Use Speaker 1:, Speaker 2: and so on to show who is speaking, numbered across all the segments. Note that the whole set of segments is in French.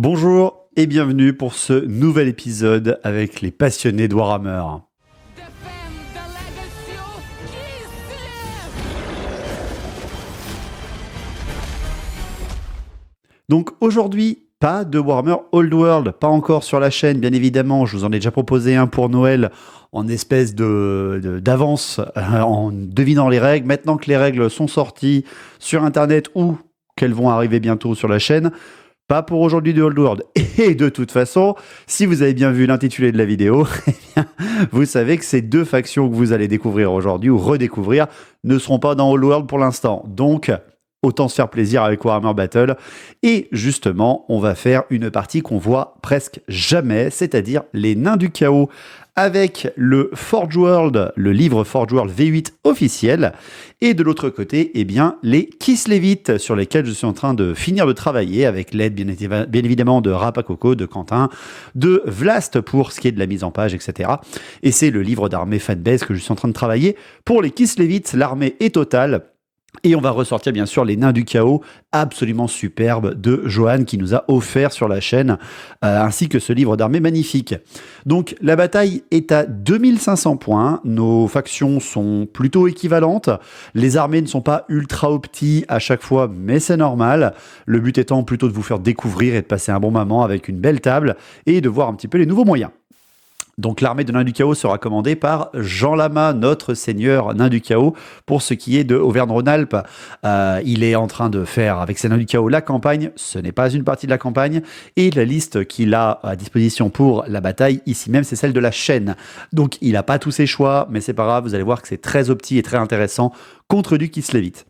Speaker 1: Bonjour et bienvenue pour ce nouvel épisode avec les passionnés de Warhammer. Donc aujourd'hui, pas de Warhammer Old World, pas encore sur la chaîne, bien évidemment. Je vous en ai déjà proposé un pour Noël en espèce d'avance en devinant les règles. Maintenant que les règles sont sorties sur Internet ou qu'elles vont arriver bientôt sur la chaîne, pas pour aujourd'hui de Old World. Et de toute façon, si vous avez bien vu l'intitulé de la vidéo, eh bien, vous savez que ces deux factions que vous allez découvrir aujourd'hui ou redécouvrir ne seront pas dans Old World pour l'instant. Donc, autant se faire plaisir avec Warhammer Battle. Et justement, on va faire une partie qu'on voit presque jamais, c'est-à-dire les Nains du Chaos avec le Forge World, le livre Forge World V8 officiel. Et de l'autre côté, eh bien, les Kislevites sur lesquels je suis en train de finir de travailler avec l'aide bien évidemment de Rapakoko, de Quentin, de Vlast pour ce qui est de la mise en page, etc. Et c'est le livre d'armée Fanbase que je suis en train de travailler. Pour les Kislevites, l'armée est totale. Et on va ressortir bien sûr les Nains du Chaos, absolument superbe, de Johan qui nous a offert sur la chaîne, ainsi que ce livre d'armée magnifique. Donc la bataille est à 2500 points, nos factions sont plutôt équivalentes, les armées ne sont pas ultra opti à chaque fois, mais c'est normal. Le but étant plutôt de vous faire découvrir et de passer un bon moment avec une belle table et de voir un petit peu les nouveaux moyens. Donc l'armée de Nains du Chaos sera commandée par Jean Lama, notre seigneur Nain du Chaos. Pour ce qui est de Auvergne-Rhône-Alpes, il est en train de faire avec ses Nains du Chaos la campagne. Ce n'est pas une partie de la campagne. Et la liste qu'il a à disposition pour la bataille, ici même, c'est celle de la chaîne. Donc il n'a pas tous ses choix, mais c'est pas grave, vous allez voir que c'est très opti et très intéressant contre du Kislevites.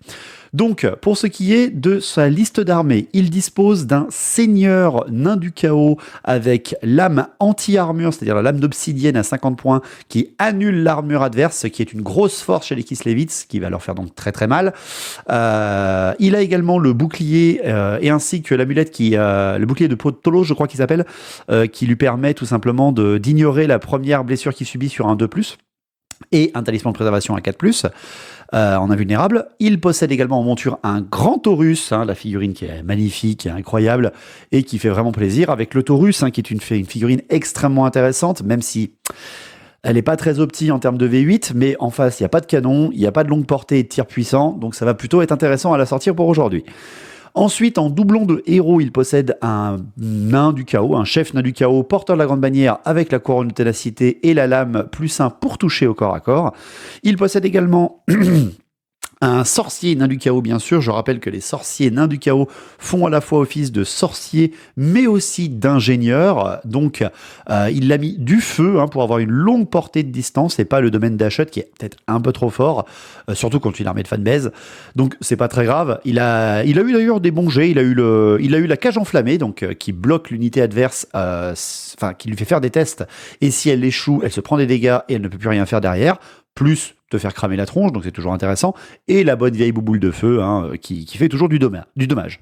Speaker 1: Donc, pour ce qui est de sa liste d'armées, il dispose d'un seigneur Nain du Chaos avec lame anti-armure, c'est-à-dire la lame d'obsidienne à 50 points qui annule l'armure adverse, ce qui est une grosse force chez les Kislevites, ce qui va leur faire donc très très mal. Il a également le bouclier et ainsi que l'amulette le bouclier de Potolo, je crois qu'il s'appelle, qui lui permet tout simplement d'ignorer la première blessure qu'il subit sur un 2+, et un talisman de préservation à 4+. En invulnérable. Il possède également en monture un grand Taurus, la figurine qui est magnifique, incroyable, et qui fait vraiment plaisir, avec le Taurus, qui est une figurine extrêmement intéressante, même si elle n'est pas très opti en termes de V8, mais en face, il n'y a pas de canon, il n'y a pas de longue portée et de tir puissant, donc ça va plutôt être intéressant à la sortir pour aujourd'hui. Ensuite, en doublon de héros, il possède un Nain du Chaos, un chef Nain du Chaos, porteur de la grande bannière avec la couronne de ténacité et la lame +1 pour toucher au corps à corps. Il possède également un sorcier Nain du Chaos, bien sûr. Je rappelle que les sorciers Nains du Chaos font à la fois office de sorcier, mais aussi d'ingénieur. Donc, il l'a mis du feu pour avoir une longue portée de distance et pas le domaine d'achat qui est peut-être un peu trop fort, surtout contre une armée de fanbase. Donc, c'est pas très grave. Il a eu d'ailleurs des bons jets. Il a eu la cage enflammée, donc qui bloque l'unité adverse, qui lui fait faire des tests. Et si elle échoue, elle se prend des dégâts et elle ne peut plus rien faire derrière. Plus te faire cramer la tronche, donc c'est toujours intéressant, et la bonne vieille bouboule de feu, qui fait toujours du dommage.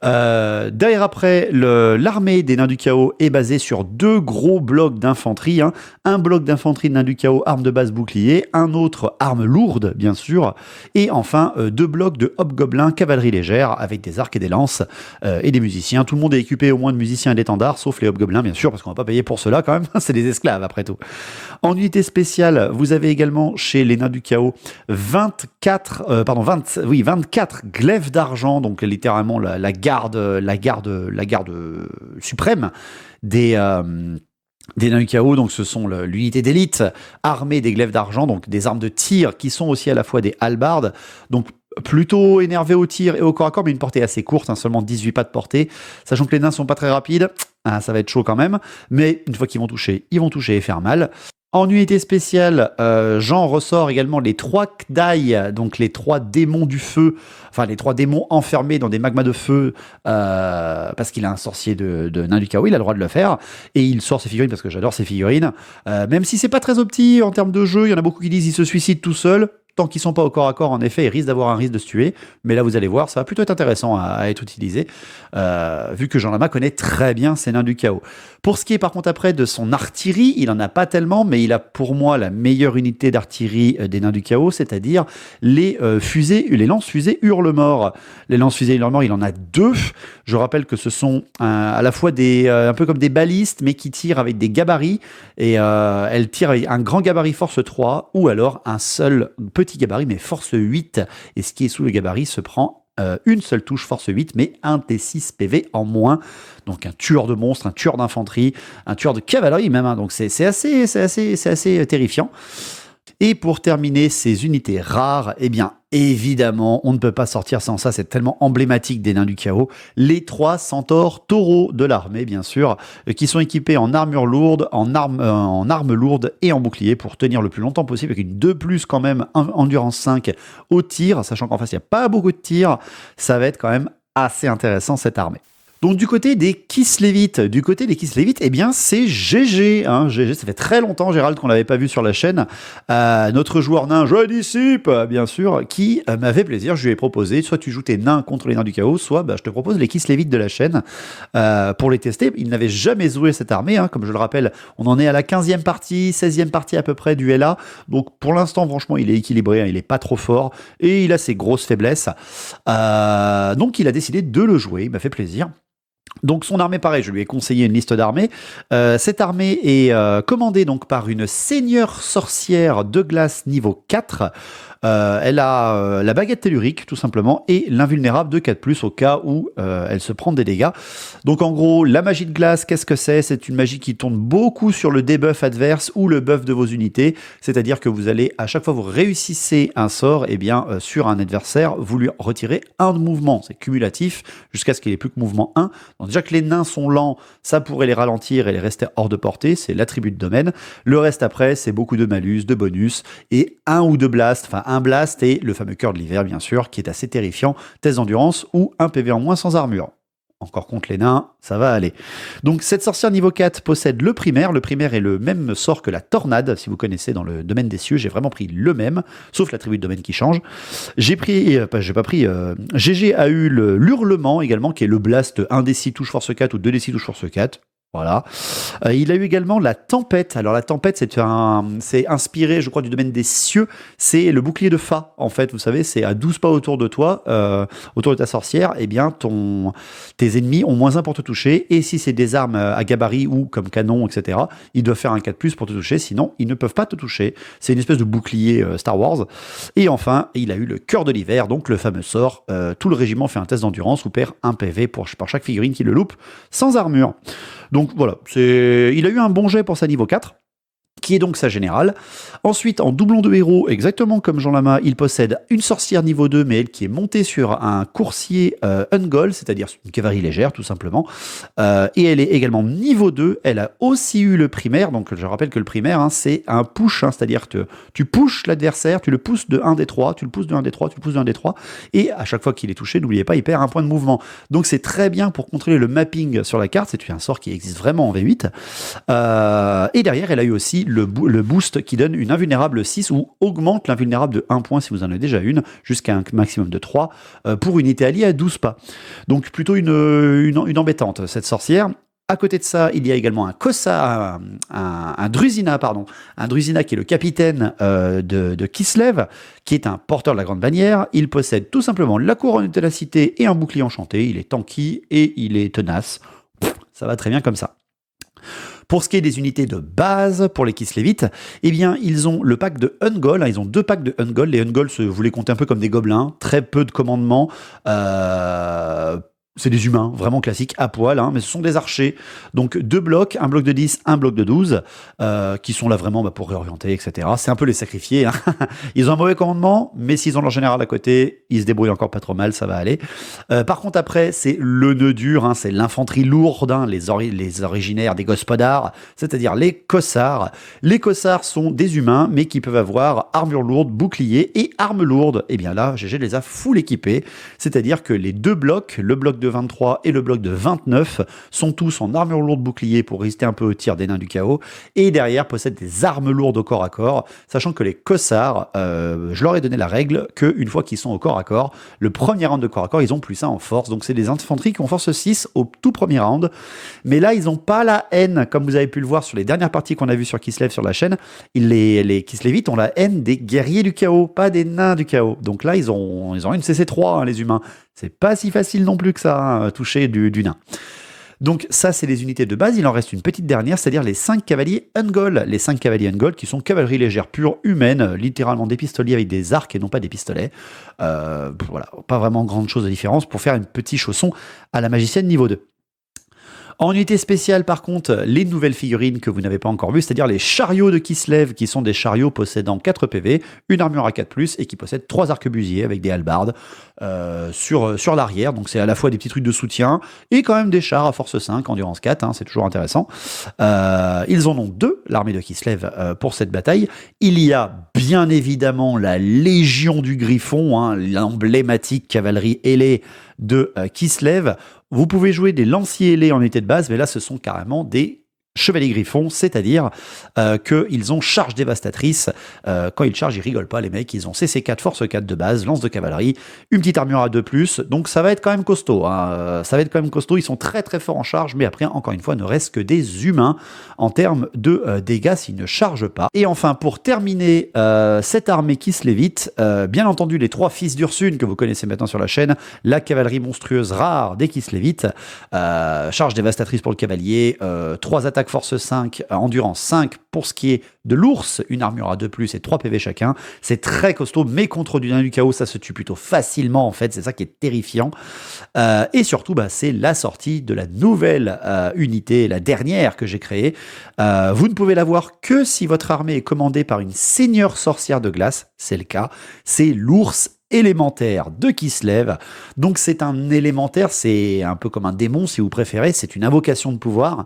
Speaker 1: Derrière après, l'armée des Nains du Chaos est basée sur deux gros blocs d'infanterie, un bloc d'infanterie de Nains du Chaos, arme de base bouclier, un autre arme lourde, bien sûr, et enfin deux blocs de hobgoblins cavalerie légère avec des arcs et des lances et des musiciens. Tout le monde est équipé au moins de musiciens et d'étendards, sauf les hobgoblins, bien sûr, parce qu'on va pas payer pour cela quand même, c'est des esclaves après tout. En unité spéciale, vous avez également chez les Nains du Chaos 24 glaives d'argent, donc littéralement la garde suprême des Nains du Chaos. Donc ce sont l'unité d'élite armée des glaives d'argent, donc des armes de tir qui sont aussi à la fois des halbardes, donc plutôt énervé au tir et au corps à corps, mais une portée assez courte, seulement 18 pas de portée, sachant que les nains sont pas très rapides, ça va être chaud quand même, mais une fois qu'ils vont toucher et faire mal. En unité spéciale, Jean ressort également les 3 Kdai, donc les 3 démons du feu, enfin les 3 démons enfermés dans des magmas de feu, parce qu'il a un sorcier de Nain du Chaos, il a le droit de le faire, et il sort ses figurines parce que j'adore ses figurines, même si c'est pas très opti en termes de jeu, il y en a beaucoup qui disent il se suicide tout seul. Tant qu'ils sont pas au corps à corps, en effet, ils risquent d'avoir un risque de se tuer. Mais là, vous allez voir, ça va plutôt être intéressant à être utilisé, vu que Jean Lama connaît très bien ces nains du chaos. Pour ce qui est par contre après de son artillerie, il en a pas tellement, mais il a pour moi la meilleure unité d'artillerie des nains du chaos, c'est-à-dire les lance-fusées Hurlemort. Les lance-fusées Hurlemort, il en a 2. Je rappelle que ce sont à la fois un peu comme des balistes, mais qui tirent avec des gabarits, et elles tirent avec un grand gabarit force 3, ou alors un seul petit gabarit, mais force 8, et ce qui est sous le gabarit se prend une seule touche force 8, mais un T6 PV en moins. Donc un tueur de monstres, un tueur d'infanterie, un tueur de cavalerie même. Hein. Donc c'est assez terrifiant. Et pour terminer ces unités rares, eh bien, évidemment, on ne peut pas sortir sans ça, c'est tellement emblématique des nains du chaos, les 3 centaures taureaux de l'armée, bien sûr, qui sont équipés en armure lourde, en armes lourdes et en bouclier pour tenir le plus longtemps possible, avec une 2+, quand même, endurance 5 au tir, sachant qu'en face, il n'y a pas beaucoup de tirs, ça va être quand même assez intéressant, cette armée. Donc du côté des Kislevites, eh bien c'est GG, hein, GG, ça fait très longtemps Gérald qu'on l'avait pas vu sur la chaîne, notre joueur nain Je Dissipe, bien sûr, qui m'a fait plaisir, je lui ai proposé, soit tu joues tes nains contre les nains du chaos, soit je te propose les Kislevites de la chaîne pour les tester. Il n'avait jamais joué cette armée, hein, comme je le rappelle, on en est à la 15e partie, 16e partie à peu près du LA, donc pour l'instant franchement il est équilibré, hein, il est pas trop fort, et il a ses grosses faiblesses, donc il a décidé de le jouer, il m'a fait plaisir. Donc son armée, pareil, je lui ai conseillé une liste d'armées. Cette armée est commandée donc par une seigneur sorcière de glace niveau 4. Elle a la baguette tellurique, tout simplement, et l'invulnérable de 4+, au cas où elle se prend des dégâts. Donc en gros, la magie de glace, qu'est-ce que c'est ? C'est une magie qui tourne beaucoup sur le debuff adverse ou le buff de vos unités. C'est-à-dire que vous allez, à chaque fois que vous réussissez un sort, eh bien, sur un adversaire, vous lui retirez un de mouvement. C'est cumulatif, jusqu'à ce qu'il n'ait plus que mouvement 1. Donc déjà que les nains sont lents, ça pourrait les ralentir et les rester hors de portée, c'est l'attribut de domaine. Le reste après, c'est beaucoup de malus, de bonus, et un ou deux blasts, enfin un blast et le fameux cœur de l'hiver, bien sûr, qui est assez terrifiant, test d'endurance ou un PV en moins sans armure. Encore contre les nains, ça va aller. Donc cette sorcière niveau 4 possède le primaire. Le primaire est le même sort que la tornade, si vous connaissez dans le domaine des cieux. J'ai vraiment pris le même, sauf l'attribut de domaine qui change. GG a eu l'hurlement également, qui est le blast 1d6 touche force 4 ou 2d6 touche force 4. Voilà. Il a eu également la tempête. Alors la tempête, c'est inspiré, je crois, du domaine des cieux. C'est le bouclier de Fa, en fait. Vous savez, c'est à 12 pas autour de toi, autour de ta sorcière. Eh bien, tes ennemis ont -1 pour te toucher. Et si c'est des armes à gabarit ou comme canon, etc., ils doivent faire un 4+ pour te toucher. Sinon, ils ne peuvent pas te toucher. C'est une espèce de bouclier Star Wars. Et enfin, il a eu le cœur de l'hiver, donc le fameux sort. Tout le régiment fait un test d'endurance ou perd un PV par chaque figurine qui le loupe sans armure. Donc voilà, il a eu un bon jet pour sa niveau 4, qui est donc sa générale. Ensuite, en doublon de héros, exactement comme Jean Lama, il possède une sorcière niveau 2, mais elle qui est montée sur un coursier Ungol, c'est-à-dire une cavalerie légère, tout simplement. Et elle est également niveau 2. Elle a aussi eu le primaire, donc je rappelle que le primaire, hein, c'est un push, hein, c'est-à-dire que tu pushes l'adversaire, tu le pousses de 1d3, tu le pousses de 1d3, tu le pousses de 1d3, et à chaque fois qu'il est touché, n'oubliez pas, il perd un point de mouvement. Donc c'est très bien pour contrôler le mapping sur la carte, c'est un sort qui existe vraiment en V8. Et derrière, elle a eu aussi le boost qui donne une invulnérable 6 ou augmente l'invulnérable de 1 point si vous en avez déjà une, jusqu'à un maximum de 3 pour une unité alliée à 12 pas. Donc plutôt une embêtante, cette sorcière. À côté de ça, il y a également un Drusina, un Drusina qui est le capitaine de Kislev, qui est un porteur de la grande bannière. Il possède tout simplement la couronne de ténacité et un bouclier enchanté. Il est tanky et il est tenace. Ça va très bien comme ça. Pour ce qui est des unités de base pour les Kislevites, eh bien, ils ont le pack de Ungol. Ils ont 2 packs de Ungol. Les Ungol, vous les comptez un peu comme des gobelins. Très peu de commandements. C'est des humains, vraiment classiques, à poil, hein, mais ce sont des archers. Donc 2 blocs, un bloc de 10, un bloc de 12, qui sont là vraiment pour réorienter, etc. C'est un peu les sacrifiés. Hein. Ils ont un mauvais commandement, mais s'ils ont leur général à côté, ils se débrouillent encore pas trop mal, ça va aller. Par contre, après, c'est le nœud dur, hein, c'est l'infanterie lourde, hein, les originaires des gospodars, c'est-à-dire les cossards. Les cossards sont des humains, mais qui peuvent avoir armure lourde, bouclier et armes lourdes. Et bien là, GG les a full équipés, c'est-à-dire que les 2 blocs, le bloc de de 23 et le bloc de 29 sont tous en armure lourde bouclier pour résister un peu au tir des nains du chaos, et derrière possèdent des armes lourdes au corps à corps, sachant que les cossards, je leur ai donné la règle qu'une fois qu'ils sont au corps à corps, le premier round de corps à corps, ils ont plus 1 en force, donc c'est des infanteries qui ont force 6 au tout premier round, mais là ils n'ont pas la haine, comme vous avez pu le voir sur les dernières parties qu'on a vues sur Kislev sur la chaîne, les Kislevites ont la haine des guerriers du chaos, pas des nains du chaos, donc là ils ont une CC3, hein, les humains, c'est pas si facile non plus que ça, hein, toucher du nain. Donc ça, c'est les unités de base. Il en reste une petite dernière, c'est-à-dire les 5 cavaliers Ungol. Les 5 cavaliers Ungol qui sont cavalerie légère pure humaine, littéralement des pistoliers avec des arcs et non pas des pistolets. Voilà, pas vraiment grande chose de différence pour faire un petit chausson à la magicienne niveau 2. En unité spéciale, par contre, les nouvelles figurines que vous n'avez pas encore vues, c'est-à-dire les chariots de Kislev, qui sont des chariots possédant 4 PV, une armure à 4+, et qui possèdent 3 arquebusiers avec des hallebardes sur l'arrière. Donc c'est à la fois des petits trucs de soutien, et quand même des chars à force 5, endurance 4, hein, c'est toujours intéressant. Ils en ont 2, l'armée de Kislev, pour cette bataille. Il y a bien évidemment la Légion du Griffon, hein, l'emblématique cavalerie ailée de Kislev. Vous pouvez jouer des lanciers ailés en unité de base, mais là, ce sont carrément des chevaliers griffons, c'est-à-dire qu'ils ont charge dévastatrice. Quand ils chargent, ils rigolent pas, les mecs. Ils ont CC4, force 4 de base, lance de cavalerie, une petite armure à 2+, donc ça va être quand même costaud. Hein. Ça va être quand même costaud. Ils sont très très forts en charge, mais après, encore une fois, ne restent que des humains en termes de dégâts s'ils ne chargent pas. Et enfin, pour terminer cette armée Kislevite, bien entendu, les 3 fils d'Ursune que vous connaissez maintenant sur la chaîne, la cavalerie monstrueuse rare des Kislevites, charge dévastatrice pour le cavalier, 3 attaques force 5, endurance 5 pour ce qui est de l'ours, une armure à 2+, et 3 PV chacun. C'est très costaud, mais contre du nain du chaos, ça se tue plutôt facilement en fait, c'est ça qui est terrifiant. Et surtout, c'est la sortie de la nouvelle unité, la dernière que j'ai créée. Vous ne pouvez l'avoir que si votre armée est commandée par une seigneur sorcière de glace, c'est le cas, c'est l'ours élémentaire de Kislev. Donc c'est un élémentaire, c'est un peu comme un démon si vous préférez, c'est une invocation de pouvoir.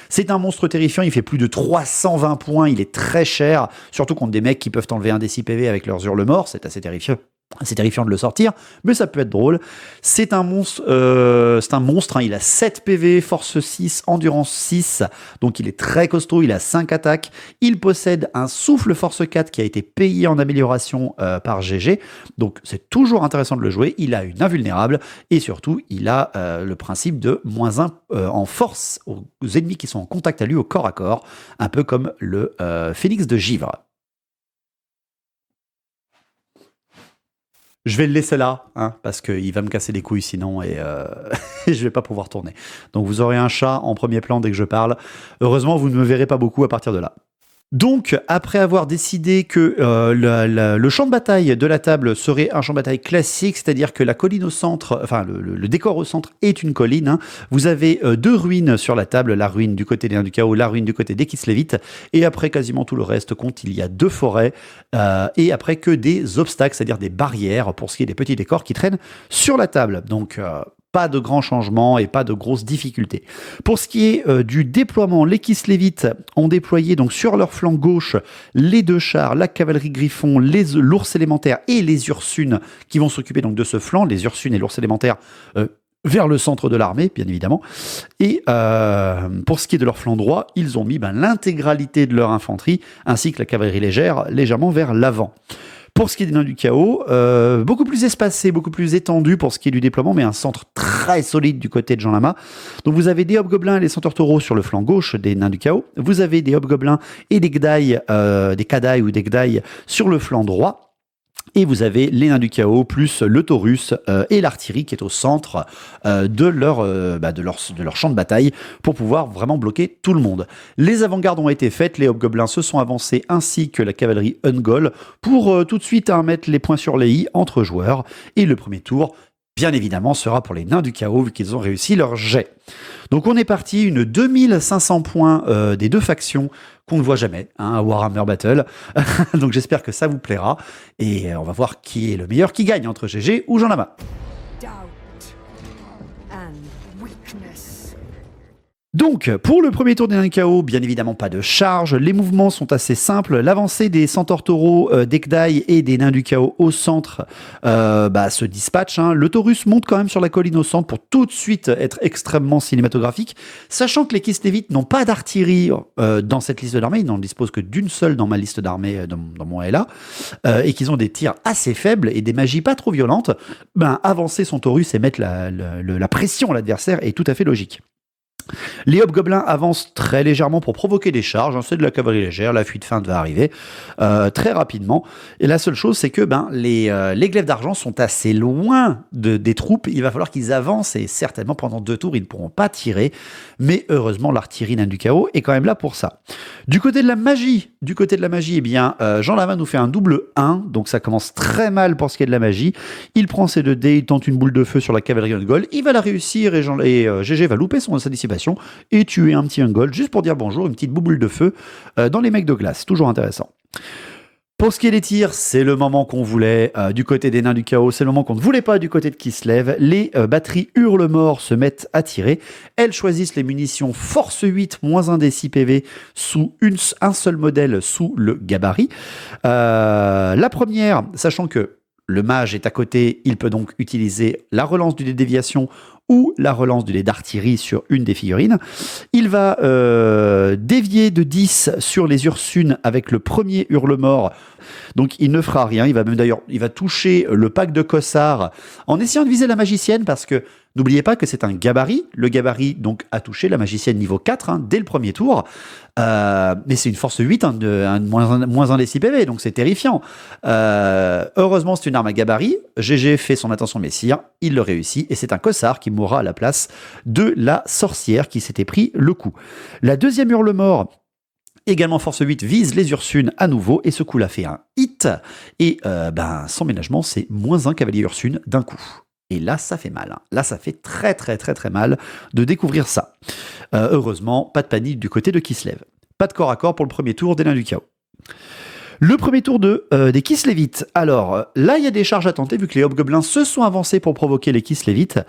Speaker 1: C'est un monstre terrifiant, il fait plus de 320 points, il est très cher, surtout contre des mecs qui peuvent enlever un des 6 PV avec leurs hurlements, c'est assez terrifiant. C'est terrifiant de le sortir, mais ça peut être drôle. C'est un monstre, hein, il a 7 PV, force 6, endurance 6, donc il est très costaud, il a 5 attaques. Il possède un souffle force 4 qui a été payé en amélioration par GG, donc c'est toujours intéressant de le jouer. Il a une invulnérable, et surtout, il a le principe de -1 en force aux ennemis qui sont en contact à lui au corps à corps, un peu comme le Phénix de Givre. Je vais le laisser là, hein, parce qu'il va me casser les couilles sinon, et je vais pas pouvoir tourner. Donc vous aurez un chat en premier plan dès que je parle. Heureusement, vous ne me verrez pas beaucoup à partir de là. Donc, après avoir décidé que le champ de bataille de la table serait un champ de bataille classique, c'est-à-dire que la colline au centre, enfin le décor au centre est une colline, hein, vous avez 2 ruines sur la table, la ruine du côté des nains du chaos, la ruine du côté des Kislevites, et après quasiment tout le reste compte, il y a 2 forêts, et après que des obstacles, c'est-à-dire des barrières pour ce qui est des petits décors qui traînent sur la table. Donc, pas de grands changements et pas de grosses difficultés. Pour ce qui est du déploiement, les Kislevites ont déployé donc sur leur flanc gauche les 2 chars, la cavalerie griffon, l'ours élémentaire et les Ursunes qui vont s'occuper donc de ce flanc, les Ursunes et l'ours élémentaire vers le centre de l'armée, bien évidemment. Et pour ce qui est de leur flanc droit, ils ont mis l'intégralité de leur infanterie ainsi que la cavalerie légère légèrement vers l'avant. Pour ce qui est des nains du chaos, beaucoup plus espacé, beaucoup plus étendu pour ce qui est du déploiement, mais un centre très solide du côté de Jean Lama. Donc vous avez des hobgoblins et des centaures taureaux sur le flanc gauche des nains du chaos. Vous avez des hobgoblins et des gdaïs, des kadaïs ou des gdaïs sur le flanc droit. Et vous avez les nains du chaos plus le taurus et l'artillerie qui est au centre de leur champ de bataille pour pouvoir vraiment bloquer tout le monde. Les avant-gardes ont été faites, les hobgoblins se sont avancés ainsi que la cavalerie Ungol pour tout de suite mettre les points sur les i entre joueurs. Et le premier tour, bien évidemment, sera pour les nains du chaos vu qu'ils ont réussi leur jet. Donc on est parti, une 2500 points des 2 factions qu'on ne voit jamais, hein, à Warhammer Battle. Donc j'espère que ça vous plaira. Et on va voir qui est le meilleur qui gagne entre GG ou Jean Lama. Donc, pour le premier tour des nains du chaos, bien évidemment pas de charge, les mouvements sont assez simples, l'avancée des centaures taureaux, d'Ekdai et des nains du chaos au centre se dispatche, hein. Le Taurus monte quand même sur la colline au centre pour tout de suite être extrêmement cinématographique, sachant que les Kislevites n'ont pas d'artillerie dans cette liste d'armées, ils n'en disposent que d'une seule dans ma liste d'armées, dans mon LA, et qu'ils ont des tirs assez faibles et des magies pas trop violentes, avancer son Taurus et mettre la pression à l'adversaire est tout à fait logique. Les hobgoblins avancent très légèrement pour provoquer des charges, hein, c'est de la cavalerie légère, la fuite feinte va arriver très rapidement. Et la seule chose, c'est que les glaives d'argent sont assez loin des troupes, il va falloir qu'ils avancent et certainement pendant 2 tours, ils ne pourront pas tirer. Mais heureusement, l'artillerie nain du chaos est quand même là pour ça. Du côté de la magie, eh bien, Jean Lama nous fait un double 1, donc ça commence très mal pour ce qui est de la magie. Il prend ses 2 dés, il tente une boule de feu sur la cavalerie Ungol, il va la réussir et GG va louper sa dissipation et tuer un petit Ungol juste pour dire bonjour, une petite boule de feu dans les mecs de glace, toujours intéressant. Pour ce qui est des tirs, c'est le moment qu'on voulait du côté des nains du chaos, c'est le moment qu'on ne voulait pas du côté de Kislev. Les batteries hurle-mort se mettent à tirer. Elles choisissent les munitions Force 8, moins 1 des 6 PV, sous un seul modèle, sous le gabarit. La première, sachant que le mage est à côté, il peut donc utiliser la relance du dé de déviation ou la relance du dé d'artillerie sur une des figurines. Il va dévier de 10 sur les Ursunes avec le premier hurle-mort. Donc il ne fera rien, il va toucher le pack de Kossar en essayant de viser la magicienne parce que n'oubliez pas que c'est un gabarit. Le gabarit donc a touché la magicienne niveau 4 dès le premier tour. Mais c'est une force 8, moins 1 des 6 PV, donc c'est terrifiant. Heureusement, c'est une arme à gabarit. GG fait son attention messire, il le réussit, et c'est un Kossar qui mourra à la place de la sorcière qui s'était pris le coup. La deuxième hurle-mort, également force 8, vise les Ursunes à nouveau, et ce coup-là fait un hit, et sans ménagement, c'est moins 1 cavalier Ursune d'un coup. Et là, ça fait mal. Là, ça fait très, très, très, très mal de découvrir ça. Heureusement, pas de panique du côté de Kislev. Pas de corps à corps pour le premier tour des nains du chaos. Le premier tour des Kislevites. Alors, là, il y a des charges à tenter, vu que les hobgoblins se sont avancés pour provoquer les Kislevites.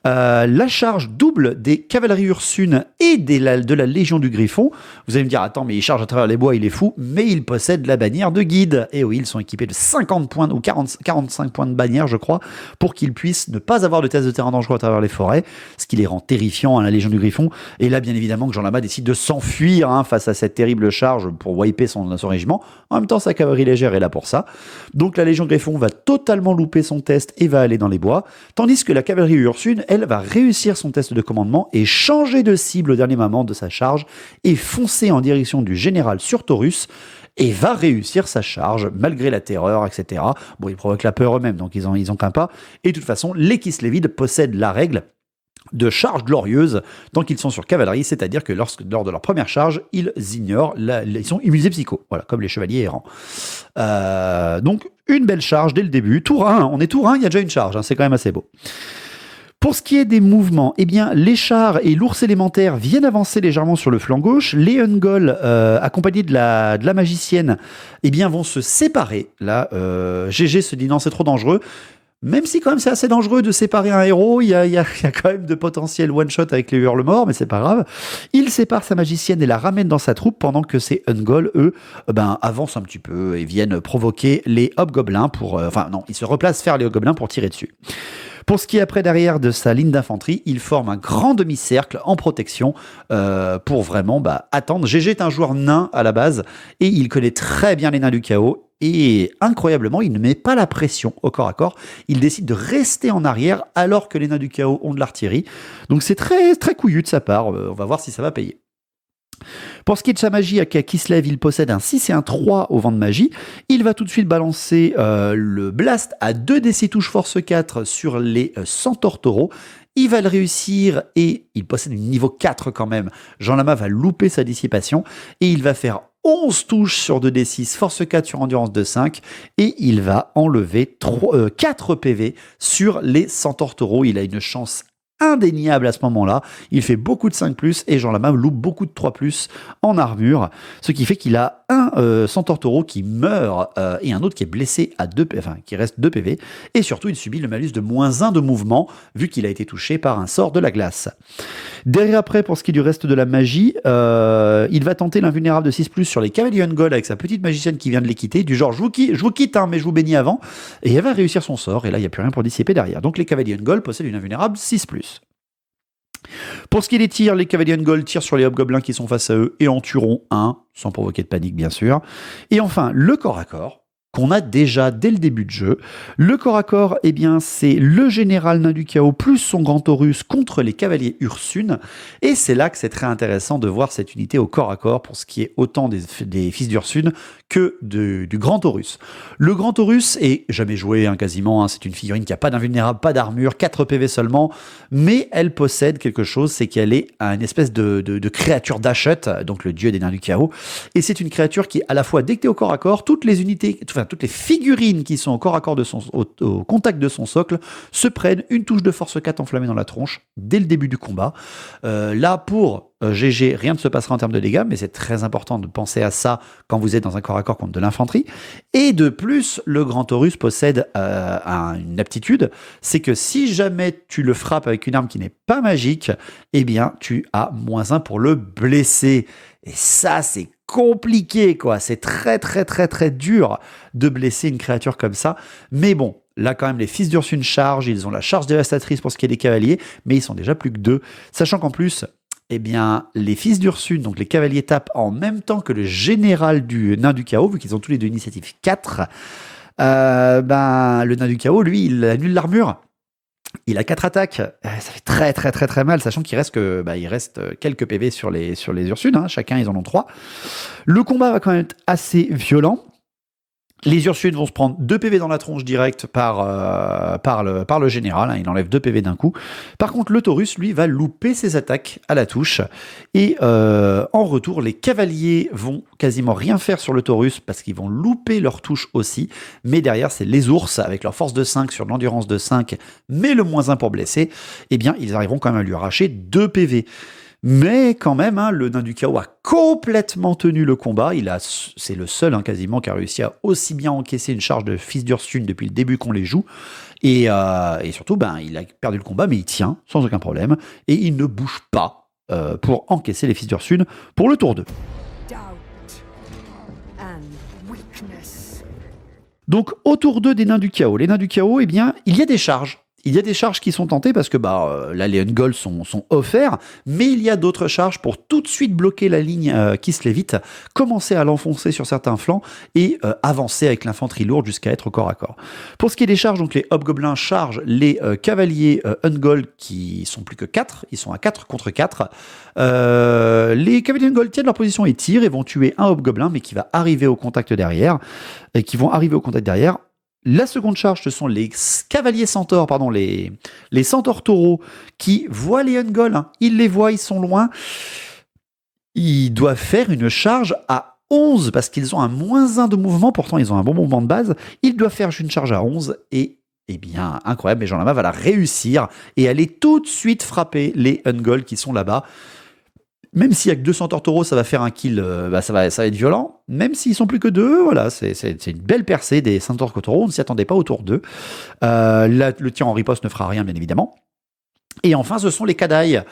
Speaker 1: La charge double des cavaleries Ursunes et de la Légion du Griffon. Vous allez me dire, attends, mais il charge à travers les bois, il est fou. Mais il possède la bannière de guide. Et oui, ils sont équipés de 50 points, ou 45 points de bannière, je crois, pour qu'ils puissent ne pas avoir de tests de terrain dangereux à travers les forêts, ce qui les rend terrifiants à la Légion du Griffon. Et là, bien évidemment, que Jean Lama décide de s'enfuir face à cette terrible charge pour wiper son régiment. En même temps, sa cavalerie légère est là pour ça. Donc la Légion Griffon va totalement louper son test et va aller dans les bois, tandis que la cavalerie Ursune, elle, va réussir son test de commandement et changer de cible au dernier moment de sa charge et foncer en direction du général sur Taurus et va réussir sa charge malgré la terreur, etc. Bon, ils provoquent la peur eux-mêmes, donc ils en craint pas. Et de toute façon, les Kislevides possèdent la règle de charge glorieuse tant qu'ils sont sur cavalerie, c'est-à-dire que lors de leur première charge, ils ignorent, ils sont immunisés psycho, voilà, comme les chevaliers errants. Donc, une belle charge dès le début. Tour 1, on est tour 1, il y a déjà une charge, c'est quand même assez beau. Pour ce qui est des mouvements, eh bien, les chars et l'ours élémentaire viennent avancer légèrement sur le flanc gauche. Les Ungol, accompagnés de la magicienne, eh bien, vont se séparer. Là, GG se dit non, c'est trop dangereux. Même si quand même c'est assez dangereux de séparer un héros, il y a quand même de potentiel one-shot avec les hurle-morts, mais c'est pas grave. Il sépare sa magicienne et la ramène dans sa troupe pendant que ces Ungol, eux, avancent un petit peu et viennent provoquer les hobgoblins ils se replacent faire les hobgoblins pour tirer dessus. Pour ce qui est après derrière de sa ligne d'infanterie, il forme un grand demi-cercle en protection pour vraiment attendre. GG est un joueur nain à la base et il connaît très bien les nains du chaos. Et incroyablement, il ne met pas la pression au corps à corps. Il décide de rester en arrière alors que les nains du chaos ont de l'artillerie. Donc c'est très, très couillu de sa part. On va voir si ça va payer. Pour ce qui est de sa magie, à Kislev, il possède un 6 et un 3 au vent de magie. Il va tout de suite balancer le blast à 2d6 touches force 4 sur les centaures taureaux. Il va le réussir et il possède un niveau 4 quand même. Jean Lama va louper sa dissipation et il va faire 11 touches sur 2d6, force 4 sur endurance de 5 et il va enlever 4 PV sur les centaures taureaux. Il a une chance indéniable à ce moment-là. Il fait beaucoup de 5+, et Jean Lama loupe beaucoup de 3+, en armure, ce qui fait qu'il a un Centaure Taureau qui meurt, et un autre qui est blessé à 2 PV, qui reste 2 PV, et surtout il subit le malus de -1 de mouvement, vu qu'il a été touché par un sort de la glace. Derrière, après, pour ce qui est du reste de la magie, il va tenter l'invulnérable de 6+, sur les Cavaliers Ungol avec sa petite magicienne qui vient de les quitter, du genre je vous quitte, hein, mais je vous bénis avant, et elle va réussir son sort, et là il n'y a plus rien pour dissiper derrière. Donc les Cavaliers Ungol possèdent une invulnérable 6+. Pour ce qui est des tirs, les Cavaliers Ungol tirent sur les hobgoblins qui sont face à eux et en tueront un, sans provoquer de panique bien sûr. Et enfin, le corps à corps, qu'on a déjà dès le début de jeu. Le corps à corps, eh bien, c'est le général nain du chaos plus son grand Taurus contre les cavaliers Ursune. Et c'est là que c'est très intéressant de voir cette unité au corps à corps pour ce qui est autant des fils d'Ursune que du grand Taurus. Le grand Taurus est jamais joué, hein, quasiment. Hein, c'est une figurine qui n'a pas d'invulnérable, pas d'armure, 4 PV seulement. Mais elle possède quelque chose, c'est qu'elle est une espèce de créature d'Ashut, donc le dieu des nains du chaos. Et c'est une créature qui, à la fois, dès que tu es au corps à corps, toutes les figurines qui sont au corps à corps au contact de son socle se prennent une touche de force 4 enflammée dans la tronche dès le début du combat. Là, pour GG, rien ne se passera en termes de dégâts, mais c'est très important de penser à ça quand vous êtes dans un corps à corps contre de l'infanterie. Et de plus, le grand Taurus possède une aptitude, c'est que si jamais tu le frappes avec une arme qui n'est pas magique, eh bien, tu as -1 pour le blesser. Et ça, c'est compliqué, quoi. C'est très, très, très, très dur de blesser une créature comme ça. Mais bon, là, quand même, les fils d'Ursune chargent. Ils ont la charge dévastatrice pour ce qui est des cavaliers, mais ils sont déjà plus que 2. Sachant qu'en plus, eh bien, les fils d'Ursune, donc les cavaliers, tapent en même temps que le général du nain du chaos, vu qu'ils ont tous les deux initiative 4. Le nain du chaos, lui, il annule l'armure. Il a 4 attaques, ça fait très très très très mal, sachant qu'il reste quelques PV sur les Ursunes, hein. Chacun ils en ont 3. Le combat va quand même être assez violent. Les Ursunes vont se prendre 2 PV dans la tronche direct par le général, hein, il enlève 2 PV d'un coup. Par contre, le Taurus, lui, va louper ses attaques à la touche. Et en retour, les cavaliers vont quasiment rien faire sur le Taurus parce qu'ils vont louper leur touche aussi. Mais derrière, c'est les ours, avec leur force de 5 sur l'endurance de 5, mais le -1 pour blesser, eh bien, ils arriveront quand même à lui arracher 2 PV. Mais quand même, hein, le nain du chaos a complètement tenu le combat. C'est le seul, hein, quasiment, qui a réussi à aussi bien encaisser une charge de fils d'Ursune depuis le début qu'on les joue. Et surtout, il a perdu le combat, mais il tient sans aucun problème. Et il ne bouge pas pour encaisser les fils d'Ursune pour le tour 2. Donc, au tour 2 des nains du chaos. Les nains du chaos, eh bien, il y a des charges. Il y a des charges qui sont tentées parce que là, les Ungol sont offerts, mais il y a d'autres charges pour tout de suite bloquer la ligne qui se lévite, commencer à l'enfoncer sur certains flancs et avancer avec l'infanterie lourde jusqu'à être au corps à corps. Pour ce qui est des charges, donc les hobgoblins chargent les cavaliers Ungol qui sont plus que 4, ils sont à 4 contre 4. Les cavaliers Ungol tiennent leur position et tirent et vont tuer un hobgoblin, mais qui va arriver au contact derrière, et qui vont arriver au contact derrière. La seconde charge, ce sont les cavaliers centaures, les centaures taureaux qui voient les Ungol. Hein. Ils les voient, ils sont loin. Ils doivent faire une charge à 11 parce qu'ils ont un -1 de mouvement. Pourtant, ils ont un bon mouvement de base. Ils doivent faire une charge à 11 et, eh bien, incroyable. Mais Jean Lama va la réussir et aller tout de suite frapper les Ungol qui sont là-bas. Même si avec 2 centaures taureaux, ça va faire un kill, ça va être violent. Même s'ils sont plus que 2, voilà, c'est une belle percée des centaures taureaux. On ne s'y attendait pas au tour 2. Le tir en riposte ne fera rien, bien évidemment. Et enfin, ce sont les Kadaï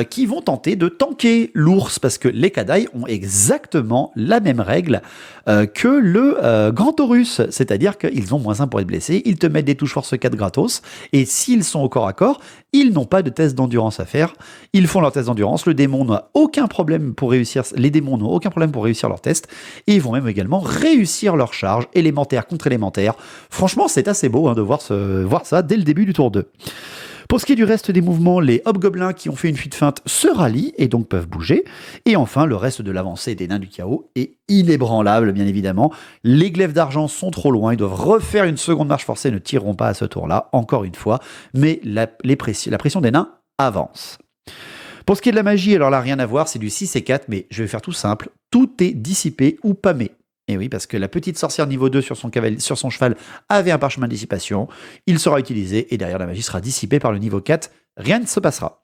Speaker 1: qui vont tenter de tanker l'ours, parce que les Kadaï ont exactement la même règle que le Grand Taurus, c'est-à-dire qu'ils ont -1 pour être blessés, ils te mettent des touches force 4 gratos, et s'ils sont au corps à corps, ils n'ont pas de test d'endurance à faire, ils font leur test d'endurance, le démon n'a aucun problème pour réussir, les démons n'ont aucun problème pour réussir leur test, et ils vont même également réussir leur charge, élémentaire contre élémentaire. Franchement, c'est assez beau de voir ça dès le début du tour 2. Pour ce qui est du reste des mouvements, les hobgoblins qui ont fait une fuite feinte se rallient et donc peuvent bouger. Et enfin, le reste de l'avancée des nains du chaos est inébranlable, bien évidemment. Les glaives d'argent sont trop loin, ils doivent refaire une seconde marche forcée, ne tireront pas à ce tour-là, encore une fois. Mais la pression des nains avance. Pour ce qui est de la magie, alors là, rien à voir, c'est du 6 et 4, mais je vais faire tout simple. Tout est dissipé ou pâmé. Et oui, parce que la petite sorcière niveau 2 sur son cheval avait un parchemin de dissipation, il sera utilisé et derrière la magie sera dissipée par le niveau 4 rien ne se passera.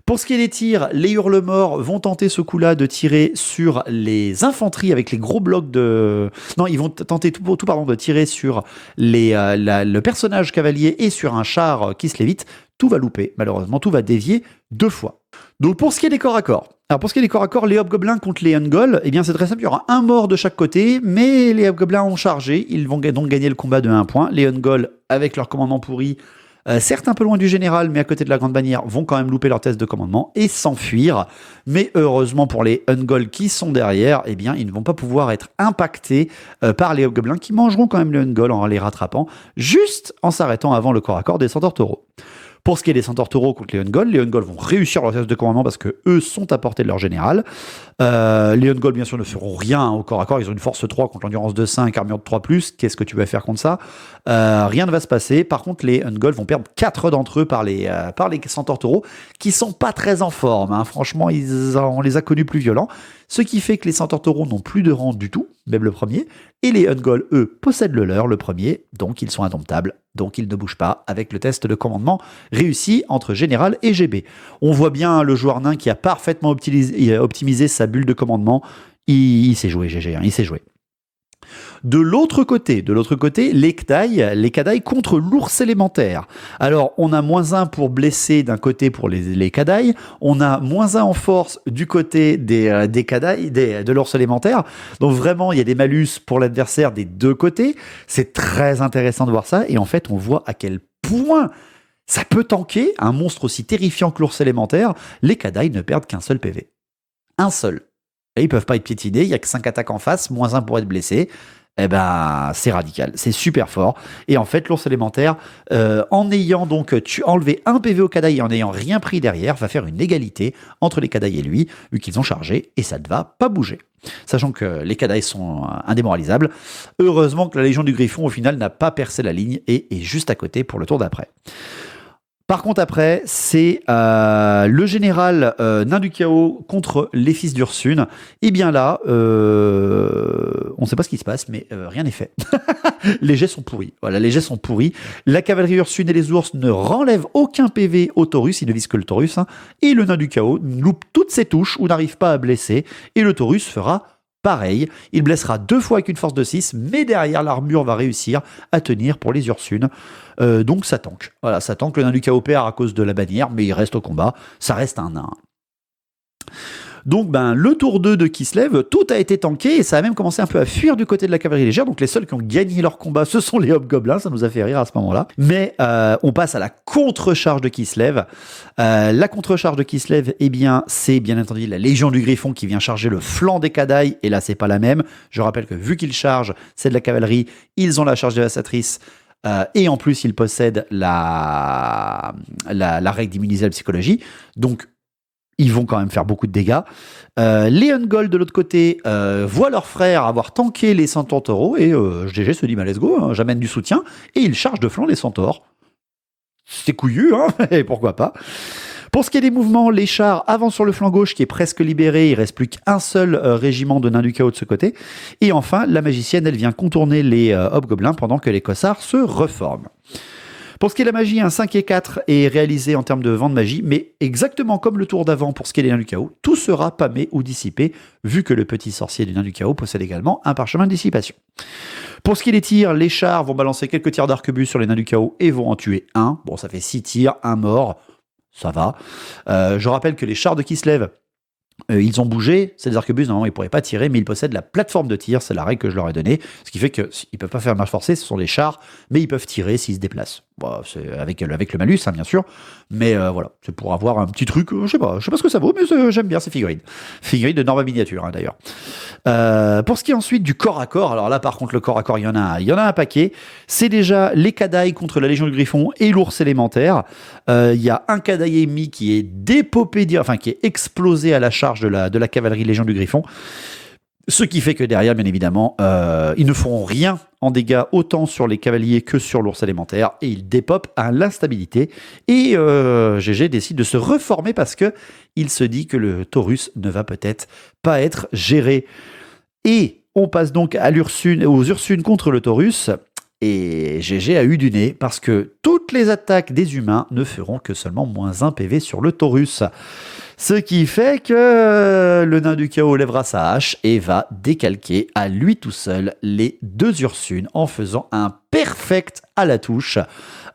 Speaker 1: Pour ce qui est des tirs, les Hurlemorts vont tenter ce coup-là de tirer sur les infanteries avec les gros blocs de... Non, ils vont tenter de tirer sur le personnage cavalier et sur un char qui se lévite. Tout va louper, malheureusement, tout va dévier 2 fois. Donc pour ce qui est des corps à corps, les hobgoblins contre les Ungol, eh bien c'est très simple, il y aura un mort de chaque côté, mais les hobgoblins ont chargé, ils vont donc gagner le combat de 1 point. Les Ungol, avec leur commandement pourri, certes un peu loin du général, mais à côté de la grande bannière, vont quand même louper leur test de commandement et s'enfuir. Mais heureusement pour les Ungol qui sont derrière, eh bien ils ne vont pas pouvoir être impactés par les hobgoblins qui mangeront quand même les Ungol en les rattrapant, juste en s'arrêtant avant le corps à corps des centaures taureaux. Pour ce qui est des centaures taureaux contre les Ungol vont réussir leur test de commandement parce que eux sont à portée de leur général. Les Ungol, bien sûr, ne feront rien au corps à corps. Ils ont une force 3 contre l'endurance de 5, armure de 3+. Qu'est-ce que tu vas faire contre ça? Rien ne va se passer. Par contre, les Ungol vont perdre 4 d'entre eux par les centaures taureaux qui sont pas très en forme. Hein. Franchement, on les a connus plus violents. Ce qui fait que les centaures taureaux n'ont plus de rang du tout, même le premier. Et les Ungol, eux, possèdent le leur, le premier. Donc, ils sont indomptables. Donc, ils ne bougent pas avec le test de commandement réussi entre Général et GB. On voit bien le joueur nain qui a parfaitement optimisé sa bulle de commandement. Il s'est joué, GG, hein, il s'est joué. De l'autre côté, les Kadaï contre l'ours élémentaire. Alors, on a -1 pour blesser d'un côté pour les Kadaï, on a -1 en force du côté des Kadaï, de l'ours élémentaire. Donc vraiment, il y a des malus pour l'adversaire des deux côtés. C'est très intéressant de voir ça. Et en fait, on voit à quel point ça peut tanker un monstre aussi terrifiant que l'ours élémentaire. Les Kadaï ne perdent qu'un seul PV. Un seul. Et ils peuvent pas être piétinés, il n'y a que 5 attaques en face, -1 pour être blessé. Eh ben, c'est radical, c'est super fort. Et en fait, l'ours élémentaire, en ayant donc enlevé un PV au Kadaï et en n'ayant rien pris derrière, va faire une égalité entre les Kadaï et lui, vu qu'ils ont chargé, et ça ne va pas bouger. Sachant que les Kadaï sont indémoralisables. Heureusement que la Légion du Griffon, au final, n'a pas percé la ligne et est juste à côté pour le tour d'après. Par contre, après, c'est le général nain du chaos contre les fils d'Ursune. Et bien là, on ne sait pas ce qui se passe, mais rien n'est fait. Les jets sont pourris. Voilà, les jets sont pourris. La cavalerie Ursune et les ours ne renlèvent aucun PV au Taurus, ils ne visent que le Taurus. Hein, et le nain du chaos loupe toutes ses touches ou n'arrive pas à blesser. Et le Taurus fera pareil. Il blessera 2 fois avec une force de 6, mais derrière, l'armure va réussir à tenir pour les Ursunes. Donc ça tank. Voilà, ça tank. Le nain du chaos perd à cause de la bannière, mais il reste au combat. Ça reste un nain. Donc le tour 2 de Kislev, tout a été tanké et ça a même commencé un peu à fuir du côté de la cavalerie légère. Donc les seuls qui ont gagné leur combat, ce sont les hobgoblins. Ça nous a fait rire à ce moment-là. Mais on passe à la contre-charge de Kislev. La contre-charge de Kislev, eh bien, c'est bien entendu la Légion du Griffon qui vient charger le flanc des Kadaï. Et là, c'est pas la même. Je rappelle que vu qu'ils chargent, c'est de la cavalerie. Ils ont la charge dévastatrice. Et en plus, ils possèdent la règle d'immuniser la psychologie. Donc, ils vont quand même faire beaucoup de dégâts. Les Ungol, de l'autre côté, voient leur frère avoir tanké les centaures taureaux et GG se dit let's go, hein, j'amène du soutien. Et ils chargent de flanc les centaures. C'est couillu, hein, et pourquoi pas. Pour ce qui est des mouvements, les chars avancent sur le flanc gauche qui est presque libéré, il ne reste plus qu'un seul régiment de nains du chaos de ce côté. Et enfin, la magicienne, elle vient contourner les hobgoblins pendant que les cossards se reforment. Pour ce qui est de la magie, un 5 et 4 est réalisé en termes de vent de magie, mais exactement comme le tour d'avant pour ce qui est des nains du chaos, tout sera pâmé ou dissipé, vu que le petit sorcier du nain du chaos possède également un parchemin de dissipation. Pour ce qui est des tirs, les chars vont balancer quelques tirs d'arquebus sur les nains du chaos et vont en tuer un. Bon, ça fait 6 tirs, un mort. Ça va. Je rappelle que les chars de Kislev, ils ont bougé. C'est des arquebus, normalement, ils ne pourraient pas tirer, mais ils possèdent la plateforme de tir. C'est la règle que je leur ai donnée. Ce qui fait qu'ils ne peuvent pas faire marche forcée, ce sont des chars, mais ils peuvent tirer s'ils se déplacent. Bon, c'est avec le malus, hein, bien sûr. Mais voilà, c'est pour avoir un petit truc, je sais pas ce que ça vaut, mais j'aime bien ces figurines. Figurines de Norma Miniature, hein, d'ailleurs. Pour ce qui est ensuite du corps à corps, alors là, par contre, le corps à corps, il y en a un paquet. C'est déjà les Kadaï contre la Légion du Griffon et l'ours élémentaire. Il y a un Kadaï ennemi qui est dépopé, qui est explosé à la charge de la cavalerie Légion du Griffon. Ce qui fait que derrière, bien évidemment, ils ne feront rien en dégâts autant sur les cavaliers que sur l'ours élémentaire et ils dépopent à l'instabilité. Et GG décide de se reformer parce que il se dit que le Taurus ne va peut-être pas être géré. Et on passe donc aux Ursunes contre le Taurus. Et GG a eu du nez parce que toutes les attaques des humains ne feront que seulement moins 1 PV sur le Taurus. Ce qui fait que le nain du chaos lèvera sa hache et va décalquer à lui tout seul les 2 Ursunes en faisant un perfect à la touche.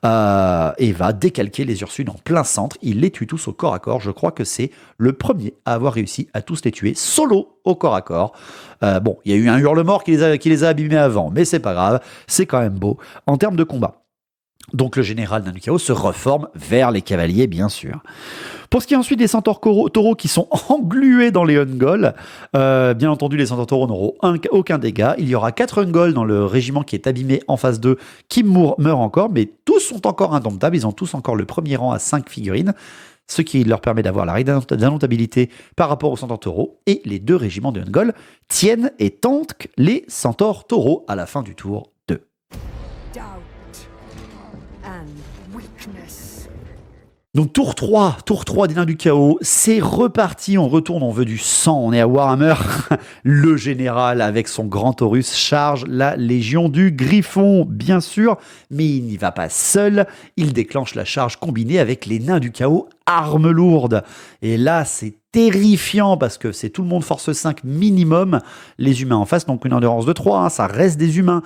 Speaker 1: Et va décalquer les Ursunes en plein centre. Il les tue tous au corps à corps. Je crois que c'est le premier à avoir réussi à tous les tuer solo au corps à corps. Bon, il y a eu un hurle-mort qui les a abîmés avant, mais c'est pas grave, c'est quand même beau en termes de combat. Donc le général nain du chaos se reforme vers les cavaliers, bien sûr. Pour ce qui est ensuite des centaures taureaux qui sont englués dans les Ungol, bien entendu, les centaures taureaux n'auront aucun dégât. Il y aura 4 Ungol dans le régiment qui est abîmé en phase 2 qui meurent encore, mais tous sont encore indomptables. Ils ont tous encore le premier rang à 5 figurines, ce qui leur permet d'avoir la règle d'indomptabilité par rapport aux centaures taureaux. Et les 2 régiments de Ungol tiennent et tentent les centaures taureaux à la fin du tour 2. Donc tour 3 des nains du chaos, c'est reparti, on retourne, on veut du sang, on est à Warhammer. Le général avec son grand Taurus charge la légion du Griffon, bien sûr, mais il n'y va pas seul, il déclenche la charge combinée avec les nains du chaos, armes lourdes. Et là, c'est terrifiant parce que c'est tout le monde force 5 minimum, les humains en face, donc une endurance de 3, ça reste des humains.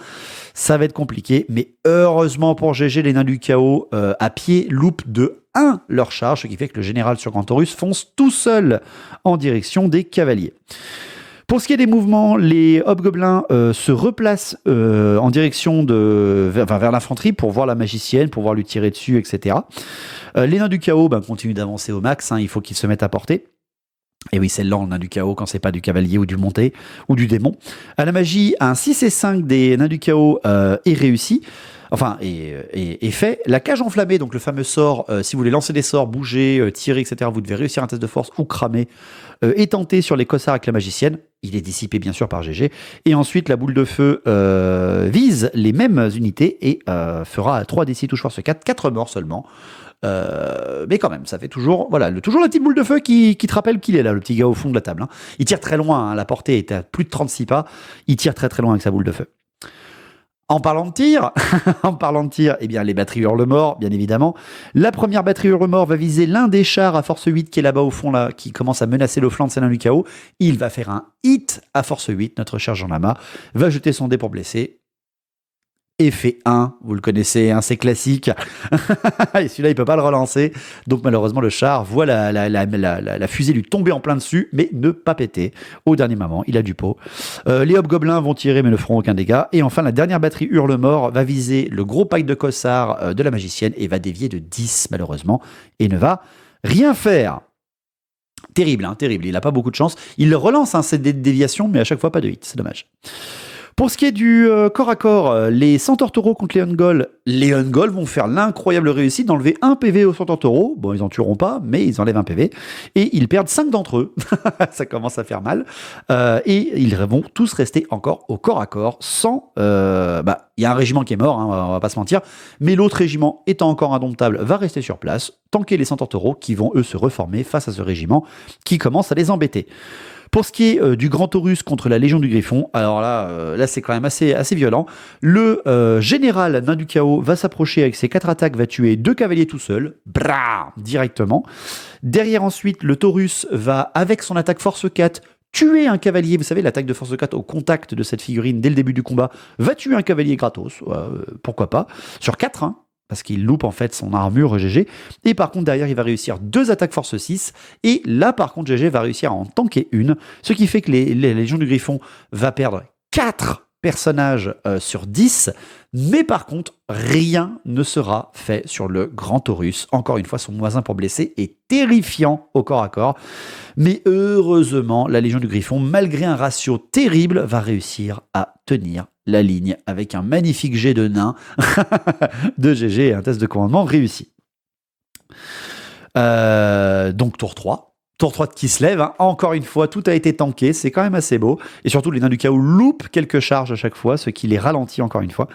Speaker 1: Ça va être compliqué, mais heureusement pour GG, les nains du chaos à pied loupent de 1 leur charge, ce qui fait que le général sur Grand Taurus fonce tout seul en direction des cavaliers. Pour ce qui est des mouvements, les hobgoblins se replacent en direction vers l'infanterie pour voir la magicienne, pour voir lui tirer dessus, etc. Les nains du chaos continuent d'avancer au max, il faut qu'ils se mettent à portée. Et oui, c'est lent, le nain du chaos, quand c'est pas du cavalier ou du monté ou du démon. À la magie, un 6 et 5 des nains du chaos est réussi. Enfin, est fait. La cage enflammée, donc le fameux sort, si vous voulez lancer des sorts, bouger, tirer, etc., vous devez réussir un test de force ou cramer, est tenté sur les cossards avec la magicienne. Il est dissipé, bien sûr, par GG. Et ensuite, la boule de feu vise les mêmes unités et fera 3d6 touche force 4 morts seulement. Mais quand même, ça fait toujours, toujours la petite boule de feu qui te rappelle qu'il est là, le petit gars au fond de la table. Il tire très loin, la portée est à plus de 36 pas. Il tire très très loin avec sa boule de feu. En parlant de tir, eh bien, les batteries hurle-mort, bien évidemment. La première batterie hurle-mort va viser l'un des chars à force 8 qui est là-bas au fond, là, qui commence à menacer le flanc de ses nains du chaos. Il va faire un hit à force 8. Notre cher Jean Lama va jeter son dé pour blesser. Effet 1, vous le connaissez, c'est classique. Et celui-là, il peut pas le relancer. Donc malheureusement, le char voit la fusée lui tomber en plein dessus, mais ne pas péter. Au dernier moment, il a du pot. Les hobgoblins vont tirer, mais ne feront aucun dégât. Et enfin, la dernière batterie hurle-mort va viser le gros pack de cossards de la magicienne et va dévier de 10, malheureusement, et ne va rien faire. Terrible, terrible. Il n'a pas beaucoup de chance. Il relance cette déviation, mais à chaque fois, pas de hit. C'est dommage. Pour ce qui est du corps à corps, les centaures taureaux contre les Ungol vont faire l'incroyable réussite d'enlever 1 PV aux centaures taureaux. Bon, ils en tueront pas, mais ils enlèvent 1 PV. Et ils perdent 5 d'entre eux. Ça commence à faire mal. Et ils vont tous rester encore au corps à corps sans... Il y a un régiment qui est mort, on va pas se mentir. Mais l'autre régiment, étant encore indomptable, va rester sur place, tanker les centaures taureaux qui vont, eux, se reformer face à ce régiment qui commence à les embêter. Pour ce qui est du Grand Taurus contre la Légion du Griffon, alors là c'est quand même assez violent. Le général nain du chaos va s'approcher avec ses 4 attaques, va tuer 2 cavaliers tout seul, directement. Derrière ensuite, le Taurus va, avec son attaque force 4, tuer un cavalier. Vous savez, l'attaque de force 4 au contact de cette figurine dès le début du combat, va tuer un cavalier gratos, pourquoi pas, sur 4, parce qu'il loupe en fait son armure GG, et par contre derrière il va réussir 2 attaques force 6, et là par contre GG va réussir à en tanker une, ce qui fait que les Légions du Griffon va perdre 4 personnages sur 10, mais par contre rien ne sera fait sur le Grand Taurus. Encore une fois, son -1 pour blesser est terrifiant au corps à corps, mais heureusement la Légion du Griffon, malgré un ratio terrible, va réussir à tenir la ligne avec un magnifique jet de nain de GG et un test de commandement réussi. Donc tour 3. Tour 3 qui se lève, hein. Encore une fois, tout a été tanké, c'est quand même assez beau. Et surtout, les nains du chaos loupent quelques charges à chaque fois, ce qui les ralentit encore une fois.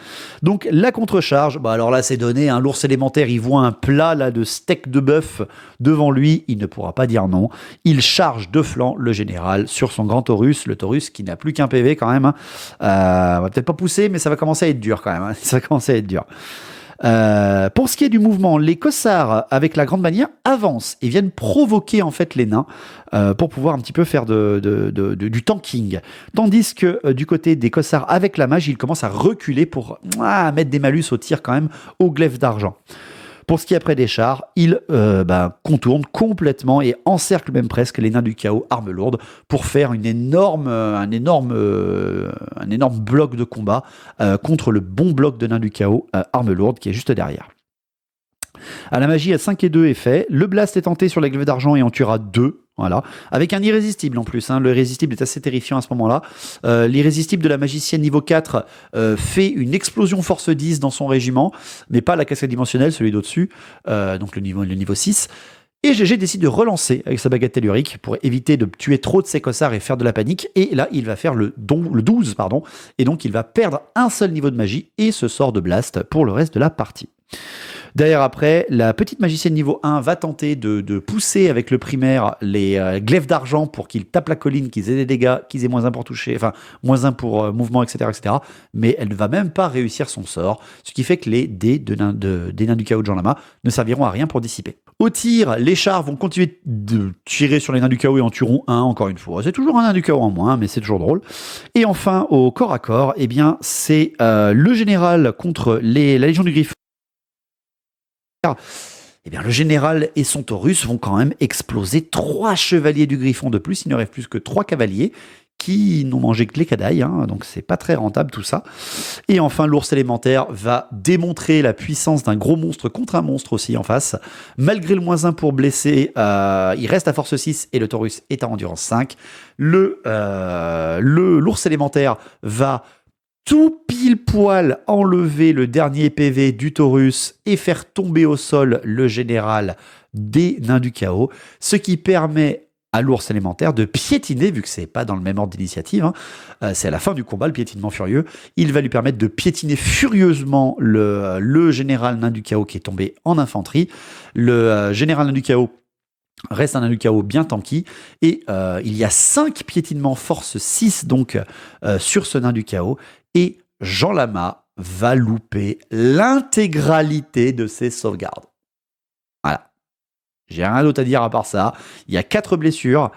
Speaker 1: Donc, la contre-charge, bah alors là, c'est donné. Hein. L'ours élémentaire, il voit un plat là, de steak de bœuf devant lui, il ne pourra pas dire non. Il charge de flanc le général sur son grand Taurus, le Taurus qui n'a plus qu'un PV quand même. Hein. On va peut-être pas pousser, mais ça va commencer à être dur quand même. Hein. Ça va commencer à être dur. Pour ce qui est du mouvement, les cossards avec la grande bannière avancent et viennent provoquer en fait les nains pour pouvoir un petit peu faire du tanking. Tandis que du côté des cossards avec la mage, ils commencent à reculer pour mettre des malus au tir quand même au glaive d'argent. Pour ce qui est après des chars, ils contournent complètement et encerclent même presque les nains du chaos armes lourdes pour faire un énorme bloc de combat contre le bon bloc de nains du chaos armes lourdes qui est juste derrière. À la magie, à 5 et 2 est fait. Le blast est tenté sur la glaive d'argent et en tuera 2. Voilà. Avec un irrésistible en plus. Hein. Le irrésistible est assez terrifiant à ce moment-là. L'irrésistible de la magicienne niveau 4 fait une explosion force 10 dans son régiment, mais pas la cascade dimensionnelle, celui d'au-dessus, donc le niveau 6. Et GG décide de relancer avec sa baguette tellurique pour éviter de tuer trop de ses cossards et faire de la panique. Et là, il va faire le 12, et donc il va perdre un seul niveau de magie et ce sort de blast pour le reste de la partie. Derrière après, la petite magicienne niveau 1 va tenter de pousser avec le primaire les glaives d'argent pour qu'ils tapent la colline, qu'ils aient des dégâts, qu'ils aient moins 1 pour toucher, enfin moins 1 pour mouvement, etc., etc. Mais elle ne va même pas réussir son sort, ce qui fait que les dés des nains du chaos de Jean Lama ne serviront à rien pour dissiper. Au tir, les chars vont continuer de tirer sur les nains du chaos et en tueront un encore une fois. C'est toujours un nain du chaos en moins, mais c'est toujours drôle. Et enfin, au corps à corps, eh bien, c'est le général contre la Légion du Griffon. Eh bien, le général et son Taurus vont quand même exploser 3 chevaliers du Griffon de plus. Il ne reste plus que 3 cavaliers qui n'ont mangé que les cadailles, hein, donc c'est pas très rentable tout ça. Et enfin, l'ours élémentaire va démontrer la puissance d'un gros monstre contre un monstre aussi en face. Malgré le moins 1 pour blesser, il reste à force 6 et le Taurus est à endurance 5. L'ours élémentaire va tout pile poil enlever le dernier PV du Taurus et faire tomber au sol le général des nains du chaos, ce qui permet à l'ours élémentaire de piétiner, vu que c'est pas dans le même ordre d'initiative, hein, c'est à la fin du combat, le piétinement furieux, il va lui permettre de piétiner furieusement le général nain du chaos qui est tombé en infanterie. Le général nain du chaos reste un nain du chaos bien tanky, et il y a 5 piétinements force 6 donc sur ce nain du chaos, et Jean Lama va louper l'intégralité de ses sauvegardes. Voilà. J'ai rien d'autre à dire à part ça. Il y a 4 blessures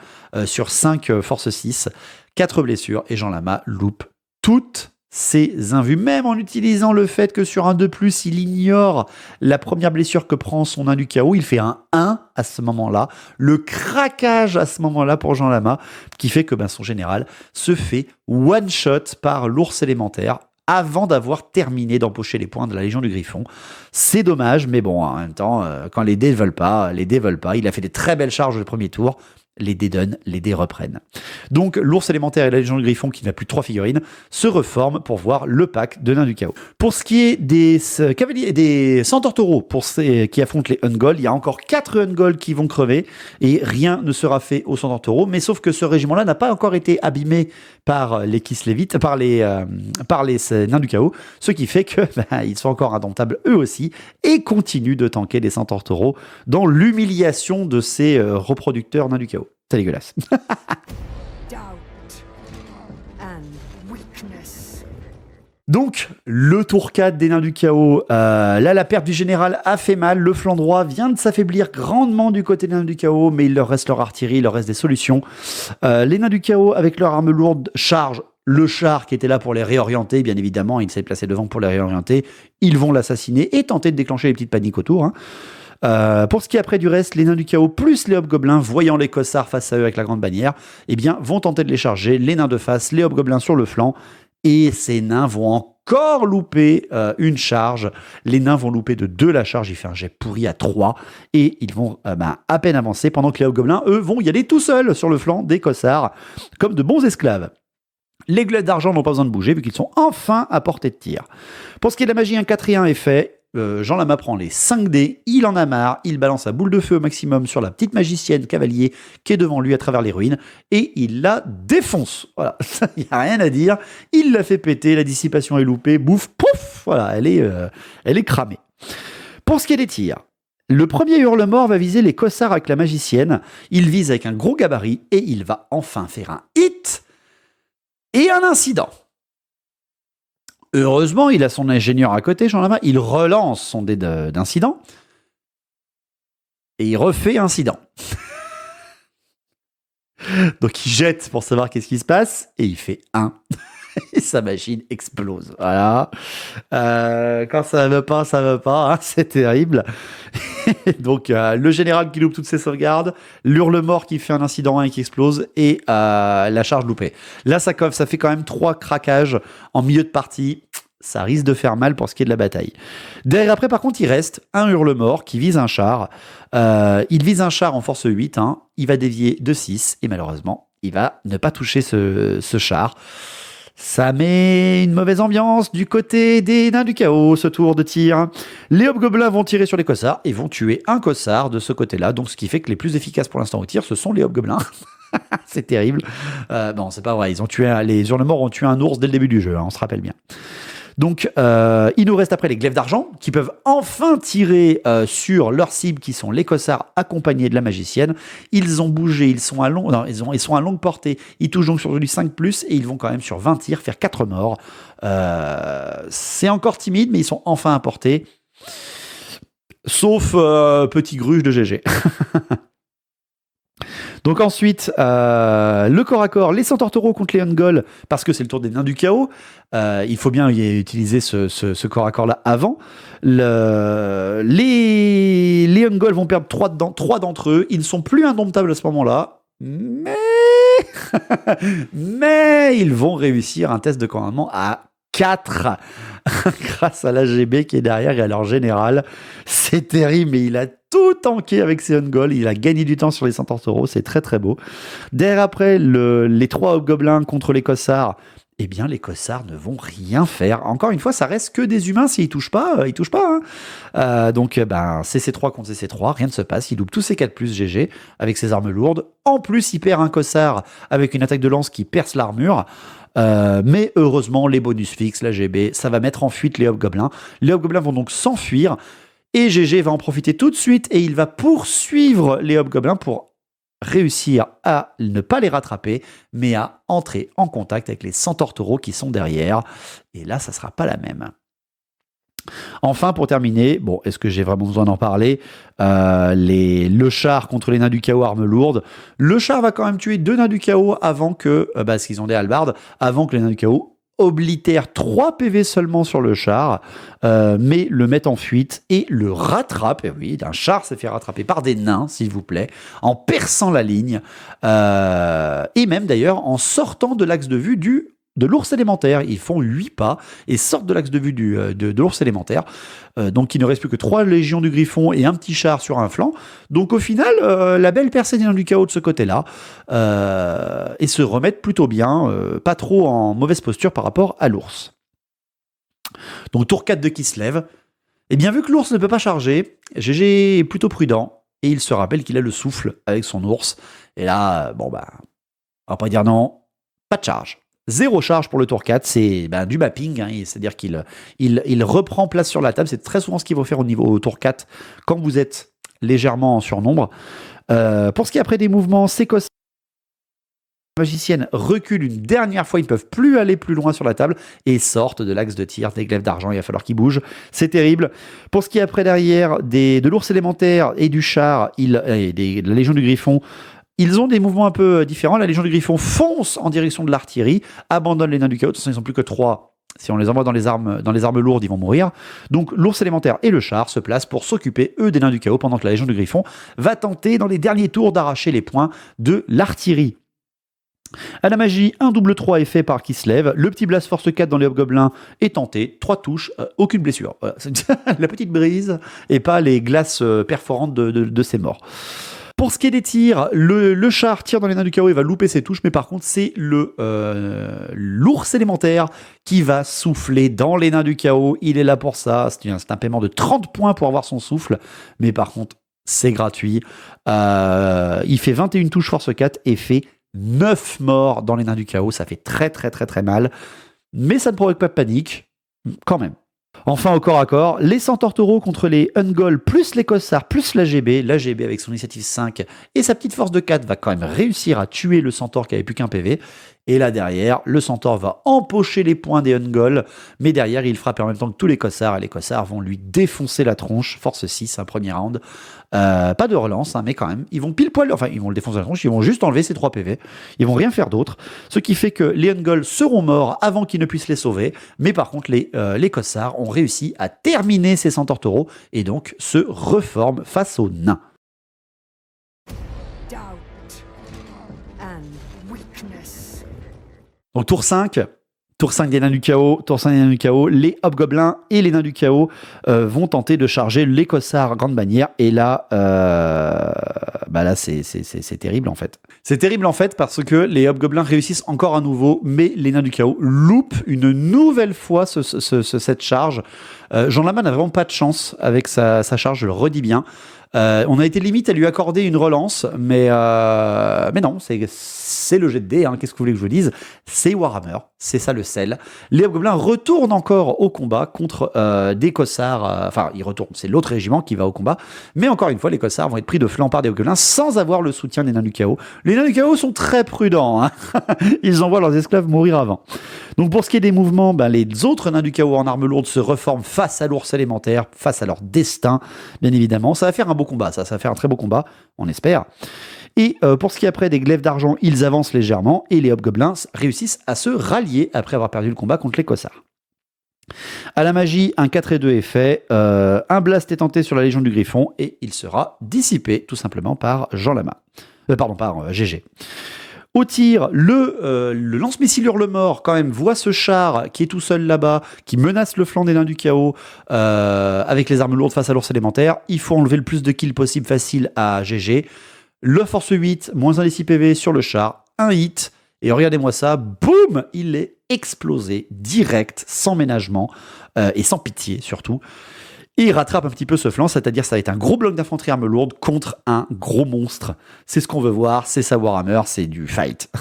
Speaker 1: sur 5 force 6, 4 blessures, et Jean Lama loupe toutes ses invus, même en utilisant le fait que sur un 2+, il ignore la première blessure que prend son nain du chaos. Il fait un 1 à ce moment-là, le craquage à ce moment-là pour Jean Lama, qui fait que son général se fait one-shot par l'ours élémentaire avant d'avoir terminé d'empocher les points de la Légion du Griffon. C'est dommage, mais bon, en même temps, quand les dés veulent pas. Il a fait des très belles charges le premier tour. Les dés donnent, les dés reprennent. Donc, l'ours élémentaire et la Légion du Griffon, qui n'a plus 3 figurines, se reforment pour voir le pack de nains du chaos. Pour ce qui est des cavaliers, des centaures taureaux, pour ceux qui affrontent les Ungol, il y a encore 4 Ungol qui vont crever, et rien ne sera fait aux centaures taureaux, mais sauf que ce régiment-là n'a pas encore été abîmé par les Kislevites, par les nains du chaos, ce qui fait que ils sont encore indomptables eux aussi, et continuent de tanker les centaures taureaux dans l'humiliation de ces reproducteurs nains du chaos. C'est dégueulasse. Donc, le tour 4 des nains du chaos, là la perte du général a fait mal, le flanc droit vient de s'affaiblir grandement du côté des nains du chaos, mais il leur reste leur artillerie, il leur reste des solutions. Les nains du chaos, avec leur arme lourde, chargent le char qui était là pour les réorienter, bien évidemment, il s'est placé devant pour les réorienter, ils vont l'assassiner et tenter de déclencher les petites paniques autour, hein. Pour ce qui est après du reste, les nains du chaos plus les hobgoblins, voyant les cossards face à eux avec la grande bannière, eh bien, vont tenter de les charger, les nains de face, les hobgoblins sur le flanc, et ces nains vont encore louper une charge. Les nains vont louper de 2 la charge, il fait un jet pourri à 3, et ils vont à peine avancer, pendant que les hobgoblins, eux, vont y aller tout seuls sur le flanc des cossards, comme de bons esclaves. Les glaives d'argent n'ont pas besoin de bouger, vu qu'ils sont enfin à portée de tir. Pour ce qui est de la magie, un 4 et 1 est fait. Jean Lama prend les 5 dés, il en a marre, il balance sa boule de feu au maximum sur la petite magicienne cavalier qui est devant lui à travers les ruines, et il la défonce. Voilà, il n'y a rien à dire, il la fait péter, la dissipation est loupée, bouf, pouf, voilà, elle est cramée. Pour ce qui est des tirs, le premier hurle-mort va viser les cossards avec la magicienne, il vise avec un gros gabarit, et il va enfin faire un hit et un incident. Heureusement, il a son ingénieur à côté, Jean Lama. Il relance son dé d'incident. Et il refait incident. Donc il jette pour savoir qu'est-ce qui se passe. Et il fait 1. Et sa machine explose. Voilà. Quand ça ne veut pas, ça ne veut pas. Hein, c'est terrible. Donc le général qui loupe toutes ses sauvegardes. L'hurle-mort qui fait un incident 1 et qui explose. Et la charge loupée. Là, ça fait quand même 3 craquages en milieu de partie. Ça risque de faire mal pour ce qui est de la bataille. Derrière, après, par contre, il reste un hurle-mort qui vise un char. Il vise un char en force 8. Hein. Il va dévier de 6. Et malheureusement, il va ne pas toucher ce char. Ça met une mauvaise ambiance du côté des nains du chaos, ce tour de tir. Les hobgoblins vont tirer sur les cossards et vont tuer un cossard de ce côté-là. Donc, ce qui fait que les plus efficaces pour l'instant au tir, ce sont les hobgoblins. C'est terrible. Non, c'est pas vrai. Les hurle-morts ont tué un ours dès le début du jeu. Hein, on se rappelle bien. Donc, il nous reste après les glaives d'argent qui peuvent enfin tirer sur leurs cibles qui sont les cossards accompagnés de la magicienne. Ils ont bougé, ils sont à longue portée. Ils touchent donc sur du 5+, et ils vont quand même sur 20 tirs faire 4 morts. C'est encore timide, mais ils sont enfin à portée. Sauf petit gruge de GG. Donc ensuite, le corps à corps, les centaures taureaux contre les Ungol, parce que c'est le tour des nains du chaos. Il faut bien utiliser ce corps à corps là avant. Les Ungol vont perdre 3 d'entre eux. Ils ne sont plus indomptables à ce moment-là. Mais ils vont réussir un test de commandement à 4 grâce à l'AGB qui est derrière et à leur général. C'est terrible, mais il a tout tanké avec ses Ungol. Il a gagné du temps sur les centaures taureaux. C'est très très beau. Derrière après, les 3 hobgoblins contre les cossards. Eh bien, les cossards ne vont rien faire. Encore une fois, ça reste que des humains. S'ils touchent pas, ils touchent pas. Hein. Donc, CC3 contre CC3, rien ne se passe. Il loupe tous ses 4+, GG, avec ses armes lourdes. En plus, il perd un cossard avec une attaque de lance qui perce l'armure. Mais heureusement, les bonus fixes, la GB, ça va mettre en fuite les hobgoblins. Les hobgoblins vont donc s'enfuir. Et GG va en profiter tout de suite. Et il va poursuivre les hobgoblins pour réussir à ne pas les rattraper, mais à entrer en contact avec les centaures taureaux qui sont derrière. Et là, ça ne sera pas la même. Enfin, pour terminer, bon, est-ce que j'ai vraiment besoin d'en parler ? Le char contre les nains du chaos, armes lourdes. Le char va quand même tuer 2 nains du chaos avant que, parce qu'ils ont des hallebardes, avant que les nains du chaos oblitèrent 3 PV seulement sur le char, mais le mettent en fuite et le rattrape. Et oui, un char s'est fait rattraper par des nains, s'il vous plaît, en perçant la ligne, et même d'ailleurs en sortant de l'axe de vue de l'ours élémentaire. Ils font 8 pas et sortent de l'axe de vue de l'ours élémentaire. Donc il ne reste plus que 3 légions du Griffon et un petit char sur un flanc. Donc au final, la belle percée des nains du chaos de ce côté-là, et se remettent plutôt bien, pas trop en mauvaise posture par rapport à l'ours. Donc tour 4 de Kislev. Et bien vu que l'ours ne peut pas charger, GG est plutôt prudent et il se rappelle qu'il a le souffle avec son ours. Et là, on va pas dire non, pas de charge. 0 charge pour le tour 4, c'est du mapping, hein, c'est-à-dire qu'il reprend place sur la table. C'est très souvent ce qu'il faut faire au tour 4 quand vous êtes légèrement en surnombre. Pour ce qui est après des mouvements, c'est que la magicienne recule une dernière fois, ils ne peuvent plus aller plus loin sur la table et sortent de l'axe de tir des glaives d'argent. Il va falloir qu'ils bougent, c'est terrible. Pour ce qui est après derrière de l'ours élémentaire et du char, de la Légion du Griffon, ils ont des mouvements un peu différents. La Légion du Griffon fonce en direction de l'artillerie, abandonne les nains du chaos. De toute façon, ils ne sont plus que 3. Si on les envoie dans les armes lourdes, ils vont mourir. Donc l'ours élémentaire et le char se placent pour s'occuper, eux, des nains du chaos, pendant que la Légion du Griffon va tenter, dans les derniers tours, d'arracher les points de l'artillerie. À la magie, un double 3 est fait par Kislev. Le petit Blast Force 4 dans les hobgoblins est tenté. 3 touches, aucune blessure. Voilà. La petite brise et pas les glaces perforantes de ces morts. Pour ce qui est des tirs, le char tire dans les nains du chaos, il va louper ses touches, mais par contre, c'est l'ours élémentaire qui va souffler dans les nains du chaos. Il est là pour ça. C'est un paiement de 30 points pour avoir son souffle, mais par contre, c'est gratuit. Il fait 21 touches force 4 et fait 9 morts dans les nains du chaos. Ça fait très très très très mal, mais ça ne provoque pas de panique, quand même. Enfin, au corps à corps, les centaures taureaux contre les Ungol plus les Kossars plus l'AGB. L'AGB avec son initiative 5 et sa petite force de 4 va quand même réussir à tuer le centaure qui avait plus qu'un PV. Et là derrière, le centaure va empocher les points des Ungol, mais derrière il frappe en même temps que tous les Kossars, et les Kossars vont lui défoncer la tronche, force 6, un premier round. Pas de relance, hein, mais quand même, ils vont pile poil, enfin ils vont le défoncer la tronche, ils vont juste enlever ses 3 PV, ils vont rien faire d'autre, ce qui fait que les Ungol seront morts avant qu'ils ne puissent les sauver, mais par contre les Kossars ont réussi à terminer ces centaures taureaux, et donc se reforment face aux nains. Donc tour 5 des nains du chaos, les hobgoblins et les nains du chaos vont tenter de charger les Kossars grande bannière, et là, là c'est terrible en fait. C'est terrible en fait parce que les hobgoblins réussissent encore à nouveau, mais les nains du chaos loupent une nouvelle fois cette charge. Jean Lama n'a vraiment pas de chance avec sa charge, je le redis bien. On a été limite à lui accorder une relance, mais non, c'est le jet de dés, hein, qu'est-ce que vous voulez que je vous dise ? C'est Warhammer, c'est ça le sel. Les hobgoblins retournent encore au combat contre des Kossars, ils retournent, c'est l'autre régiment qui va au combat, mais encore une fois, les Kossars vont être pris de flanc par des hobgoblins sans avoir le soutien des nains du chaos. Les nains du chaos sont très prudents, hein. Ils envoient leurs esclaves mourir avant. Donc pour ce qui est des mouvements, les autres nains du chaos en armes lourdes se reforment face à l'ours élémentaire, face à leur destin, bien évidemment. Ça va faire un beau combat, ça va faire un très beau combat, on espère. Et pour ce qui est après des glaives d'argent, ils avancent légèrement, et les hobgoblins réussissent à se rallier après avoir perdu le combat contre les Kossars. À la magie, un 4 et 2 est fait, un blast est tenté sur la Légion du Griffon, et il sera dissipé tout simplement par Jean Lama. Par GG. Au tir, le lance-missile Hurle-Mort, quand même, voit ce char qui est tout seul là-bas, qui menace le flanc des nains du chaos, avec les armes lourdes face à l'ours élémentaire. Il faut enlever le plus de kills possible facile à GG. Le force 8, moins 1 des 6 PV sur le char, un hit, et regardez-moi ça, boum, il est explosé, direct, sans ménagement, et sans pitié surtout. Et il rattrape un petit peu ce flanc, c'est-à-dire ça va être un gros bloc d'infanterie arme lourde contre un gros monstre. C'est ce qu'on veut voir, c'est sa Warhammer, c'est du fight.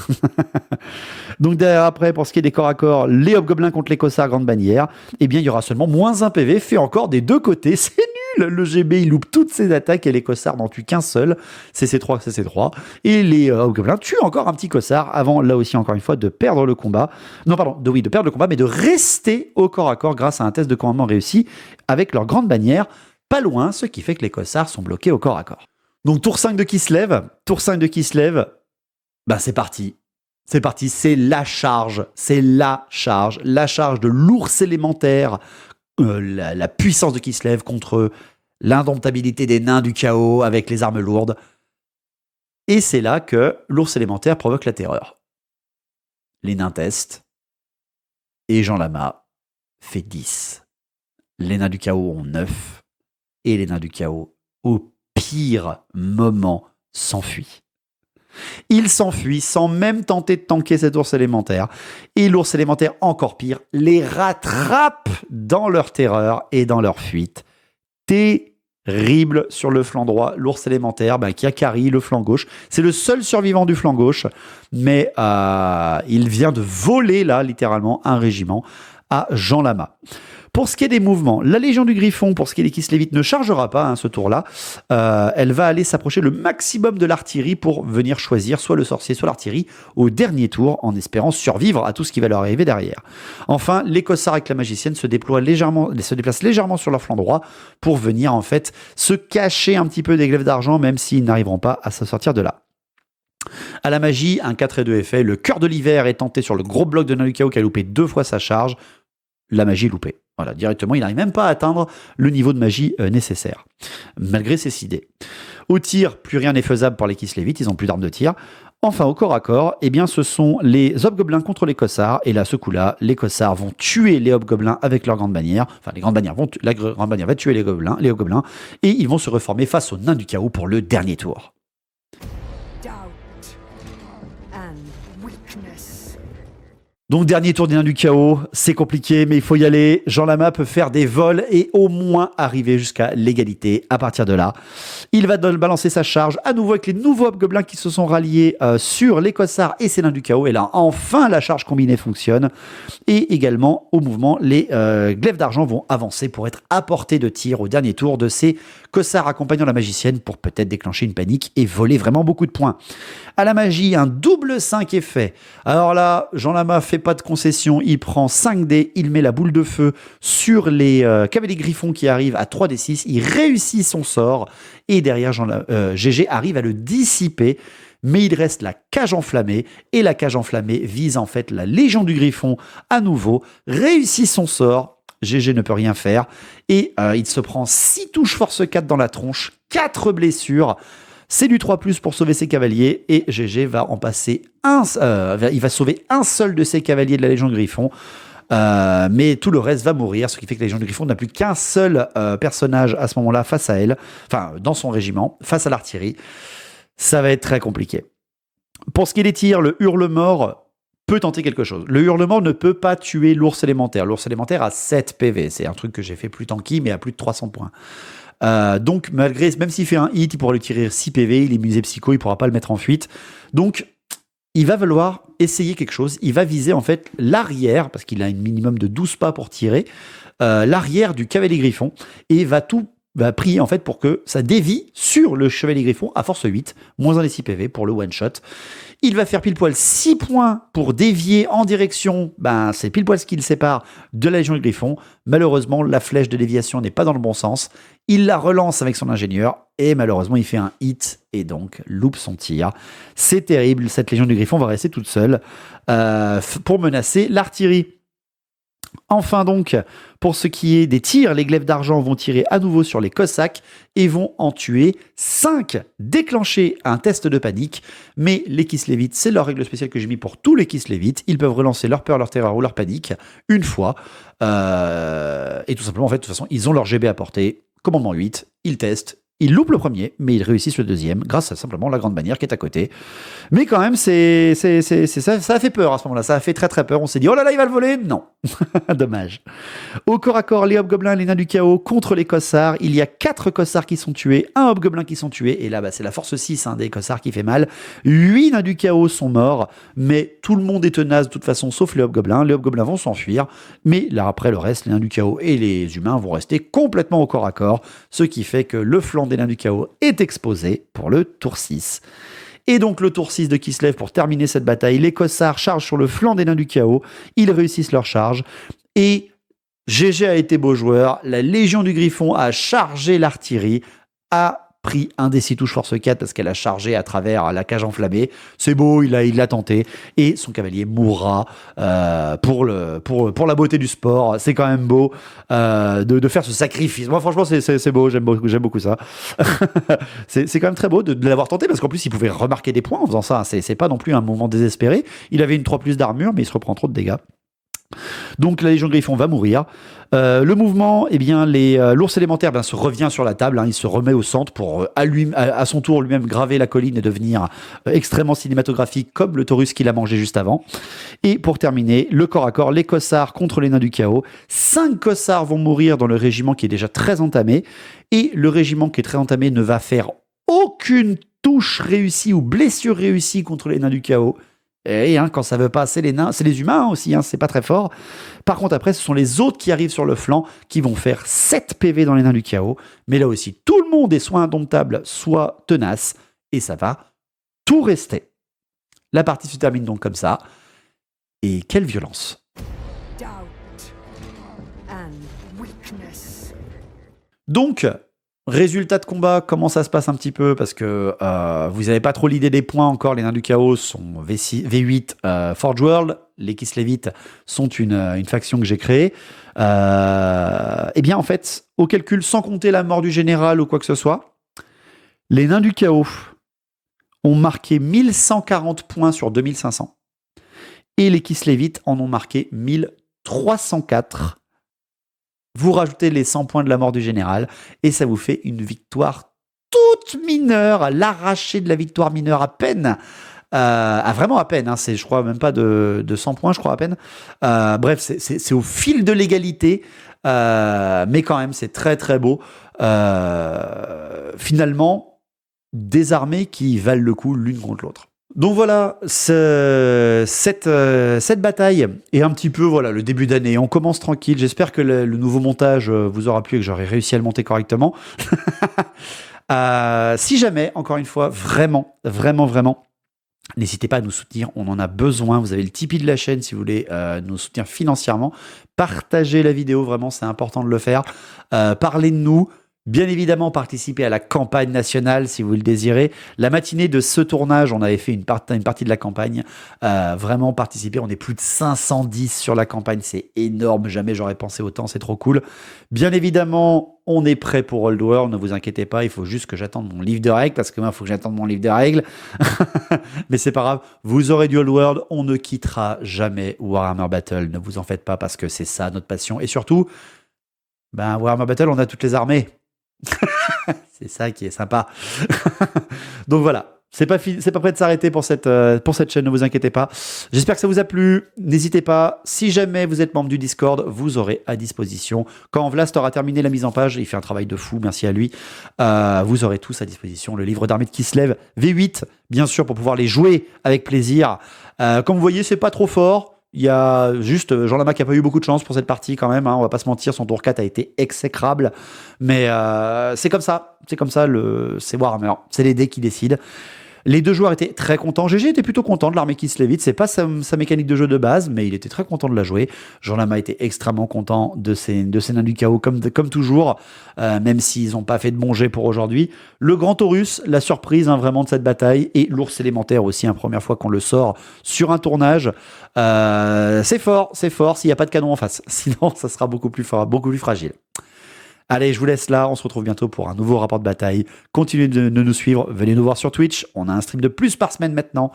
Speaker 1: Donc derrière, après, pour ce qui est des corps à corps, les hobgoblins contre les Kossars grande bannière, il y aura seulement moins 1 PV fait encore des deux côtés, c'est nul. Le GB il loupe toutes ses attaques et les Kossars n'en tuent qu'un seul, c'est CC3. Et les hobgoblins tuent encore un petit Kossar avant, là aussi encore une fois, de perdre le combat. De perdre le combat, mais de rester au corps à corps grâce à un test de commandement réussi avec leur grande bannière, pas loin, ce qui fait que les Kossars sont bloqués au corps à corps. Donc tour 5 de Kislev, c'est parti. C'est parti, c'est la charge de l'ours élémentaire, la puissance de Kislev contre l'indomptabilité des nains du chaos avec les armes lourdes. Et c'est là que l'ours élémentaire provoque la terreur. Les nains testent, et Jean Lama fait 10. Les nains du chaos ont 9, et les nains du chaos, au pire moment, s'enfuient. Ils s'enfuient sans même tenter de tanker cet ours élémentaire. Et l'ours élémentaire, encore pire, les rattrape dans leur terreur et dans leur fuite. Terrible sur le flanc droit. L'ours élémentaire qui a carry le flanc gauche. C'est le seul survivant du flanc gauche. Mais il vient de voler, là, littéralement, un régiment à Jean Lama. Pour ce qui est des mouvements, la Légion du Griffon, pour ce qui est des Kislevites, ne chargera pas ce tour-là. Elle va aller s'approcher le maximum de l'artillerie pour venir choisir soit le sorcier, soit l'artillerie au dernier tour, en espérant survivre à tout ce qui va leur arriver derrière. Enfin, les Kossars avec la magicienne se déplacent légèrement sur leur flanc droit pour venir en fait se cacher un petit peu des glaives d'argent, même s'ils n'arriveront pas à se sortir de là. À la magie, un 4 et 2 est fait. Le cœur de l'hiver est tenté sur le gros bloc de nains du chaos qui a loupé 2 fois sa charge. La magie est loupée. Voilà, directement, il n'arrive même pas à atteindre le niveau de magie nécessaire, malgré ses 6 dés. Au tir, plus rien n'est faisable pour les Kislevites, ils n'ont plus d'armes de tir. Enfin, au corps à corps, ce sont les hobgoblins contre les Kossars, et là, ce coup-là, les Kossars vont tuer les hobgoblins avec leur grande bannière, la grande bannière va tuer les hobgoblins, et ils vont se reformer face aux nains du chaos pour le dernier tour.
Speaker 2: Doubt and weakness.
Speaker 1: Donc dernier tour des nains du chaos, c'est compliqué mais il faut y aller. Jean Lama peut faire des vols et au moins arriver jusqu'à l'égalité. À partir de là, il va balancer sa charge à nouveau avec les nouveaux hobgoblins qui se sont ralliés sur les cossards et ses nains du chaos. Et là, enfin, la charge combinée fonctionne. Et également, au mouvement, les glaives d'argent vont avancer pour être à portée de tir au dernier tour de ces cossards accompagnant la magicienne pour peut-être déclencher une panique et voler vraiment beaucoup de points. À la magie, un double 5 est fait. Alors là, Jean Lama fait pas de concession, il prend 5 dés, il met la boule de feu sur les cavaliers griffons qui arrivent à 3d6, il réussit son sort et derrière GG arrive à le dissiper. Mais il reste la cage enflammée, et la cage enflammée vise en fait la Légion du Griffon à nouveau, réussit son sort, GG ne peut rien faire, et il se prend 6 touches force 4 dans la tronche, 4 blessures, c'est du 3+, pour sauver ses cavaliers, et GG va en passer il va sauver un seul de ses cavaliers de la Légion du Griffon, mais tout le reste va mourir, ce qui fait que la Légion du Griffon n'a plus qu'un seul personnage à ce moment-là face à elle, enfin dans son régiment, face à l'artillerie. Ça va être très compliqué. Pour ce qui est des tirs, le hurle-mort peut tenter quelque chose. Le hurle-mort ne peut pas tuer l'ours élémentaire. L'ours élémentaire a 7 PV. C'est un truc que j'ai fait plus tanky, mais à plus de 300 points. Donc, même s'il fait un hit, il pourra lui tirer 6 PV. Il est musée psycho, il ne pourra pas le mettre en fuite. Donc, il va vouloir essayer quelque chose. Il va viser en fait l'arrière, parce qu'il a un minimum de 12 pas pour tirer, l'arrière du cavalier griffon, et va prier en fait pour que ça dévie sur le chevalier griffon à force 8, moins 1 des 6 PV pour le one shot. Il va faire pile poil 6 points pour dévier en direction, c'est pile poil ce qui le sépare de la Légion du Griffon. Malheureusement, la flèche de déviation n'est pas dans le bon sens. Il la relance avec son ingénieur et malheureusement, il fait un hit et donc loupe son tir. C'est terrible, cette Légion du Griffon va rester toute seule pour menacer l'artillerie. Enfin donc, pour ce qui est des tirs, les glaives d'argent vont tirer à nouveau sur les Cossacks et vont en tuer 5, déclencher un test de panique, mais les Kislevites, c'est leur règle spéciale que j'ai mis pour tous les Kislevites, ils peuvent relancer leur peur, leur terreur ou leur panique une fois, et tout simplement, en fait, de toute façon, ils ont leur GB à portée, commandement 8, ils testent, ils loupent le premier, mais ils réussissent le deuxième, grâce à simplement la grande bannière qui est à côté. Mais quand même, ça a fait peur à ce moment-là. Ça a fait très très peur. On s'est dit, oh là là, il va le voler. Non. Dommage. Au corps à corps, les hobgoblins, les nains du chaos contre les cossards. Il y a 4 cossards qui sont tués, 1 hobgoblin qui sont tués. Et là, c'est la force 6 des cossards qui fait mal. 8 nains du chaos sont morts. Mais tout le monde est tenace de toute façon, sauf les hobgoblins. Les hobgoblins vont s'enfuir. Mais là, après, le reste, les nains du chaos et les humains vont rester complètement au corps à corps. Ce qui fait que le flanc des nains du chaos est exposé pour le tour 6. Et donc le tour 6 de Kislev pour terminer cette bataille, les cossards chargent sur le flanc des nains du chaos, ils réussissent leur charge, et GG a été beau joueur, la Légion du Griffon a chargé l'artillerie, a pris un des 6 touches force 4 parce qu'elle a chargé à travers la cage enflammée, c'est beau, il l'a tenté, et son cavalier mourra pour la beauté du sport, c'est quand même beau de faire ce sacrifice. Moi franchement c'est beau, j'aime beaucoup ça. c'est quand même très beau de l'avoir tenté parce qu'en plus il pouvait remarquer des points en faisant ça, c'est pas non plus un moment désespéré, il avait une 3+ d'armure mais il se reprend trop de dégâts. Donc la Légion de Griffon va mourir. Le mouvement, l'ours élémentaire se revient sur la table, il se remet au centre pour à son tour lui-même graver la colline et devenir extrêmement cinématographique comme le taurus qu'il a mangé juste avant. Et pour terminer, le corps à corps, les cossards contre les nains du chaos. 5 cossards vont mourir dans le régiment qui est déjà très entamé, et le régiment qui est très entamé ne va faire aucune touche réussie ou blessure réussie contre les nains du chaos. Et quand ça veut pas, c'est les nains, c'est les humains aussi, c'est pas très fort. Par contre, après, ce sont les autres qui arrivent sur le flanc qui vont faire 7 PV dans les nains du chaos. Mais là aussi, tout le monde est soit indomptable, soit tenace. Et ça va tout rester. La partie se termine donc comme ça. Et quelle violence.
Speaker 2: Doubt and weakness.
Speaker 1: Donc, résultat de combat, comment ça se passe un petit peu, parce que vous n'avez pas trop l'idée des points encore. Les nains du chaos sont V8 Forge World, les Kislevites sont une faction que j'ai créée. Eh bien en fait, au calcul, sans compter la mort du général ou quoi que ce soit, les nains du chaos ont marqué 1140 points sur 2500 et les Kislevites en ont marqué 1304. Vous rajoutez les 100 points de la mort du général et ça vous fait une victoire toute mineure, à l'arracher de la victoire mineure à peine. Vraiment à peine, hein, c'est je crois même pas de 100 points, je crois à peine. Bref, c'est au fil de l'égalité, mais quand même c'est très très beau. Finalement, des armées qui valent le coup l'une contre l'autre. Donc voilà, cette bataille est un petit peu voilà, le début d'année. On commence tranquille. J'espère que le nouveau montage vous aura plu et que j'aurai réussi à le monter correctement. Si jamais, encore une fois, vraiment, n'hésitez pas à nous soutenir, on en a besoin. Vous avez le Tipeee de la chaîne si vous voulez nous soutenir financièrement. Partagez la vidéo, vraiment, c'est important de le faire. Parlez de nous. Bien évidemment, participez à la campagne nationale si vous le désirez. La matinée de ce tournage, on avait fait une partie de la campagne. Vraiment participer. On est plus de 510 sur la campagne. C'est énorme. Jamais j'aurais pensé autant. C'est trop cool. Bien évidemment, on est prêt pour Old World. Ne vous inquiétez pas. Il faut juste que j'attende mon livre de règles parce que moi, il faut que j'attende mon livre de règles. Mais c'est pas grave. Vous aurez du Old World. On ne quittera jamais Warhammer Battle. Ne vous en faites pas parce que c'est ça notre passion. Et surtout, Warhammer Battle, on a toutes les armées. C'est ça qui est sympa. Donc voilà, c'est pas prêt de s'arrêter pour cette chaîne, ne vous inquiétez pas. J'espère que ça vous a plu. N'hésitez pas, si jamais vous êtes membre du Discord, vous aurez à disposition, quand Vlast aura terminé la mise en page, il fait un travail de fou, merci à lui, vous aurez tous à disposition le livre d'armée de Kislev V8, bien sûr, pour pouvoir les jouer avec plaisir. Comme vous voyez, c'est pas trop fort. Il y a juste Jean Lama qui n'a pas eu beaucoup de chance pour cette partie quand même, hein, on va pas se mentir, son tour 4 a été exécrable, mais c'est comme ça, c'est Warhammer, c'est les dés qui décident. Les deux joueurs étaient très contents. GG était plutôt content de l'armée Kislev. C'est pas sa mécanique de jeu de base, mais il était très content de la jouer. Jean Lama était extrêmement content de ses nains du chaos, comme toujours, même s'ils n'ont pas fait de bon jet pour aujourd'hui. Le Grand Taurus, la surprise vraiment de cette bataille, et l'ours élémentaire aussi, première fois qu'on le sort sur un tournage. C'est fort s'il n'y a pas de canon en face. Sinon, ça sera beaucoup plus fort, beaucoup plus fragile. Allez, je vous laisse là, on se retrouve bientôt pour un nouveau rapport de bataille. Continuez de nous suivre, venez nous voir sur Twitch, on a un stream de plus par semaine maintenant.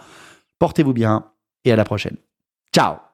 Speaker 1: Portez-vous bien et à la prochaine. Ciao!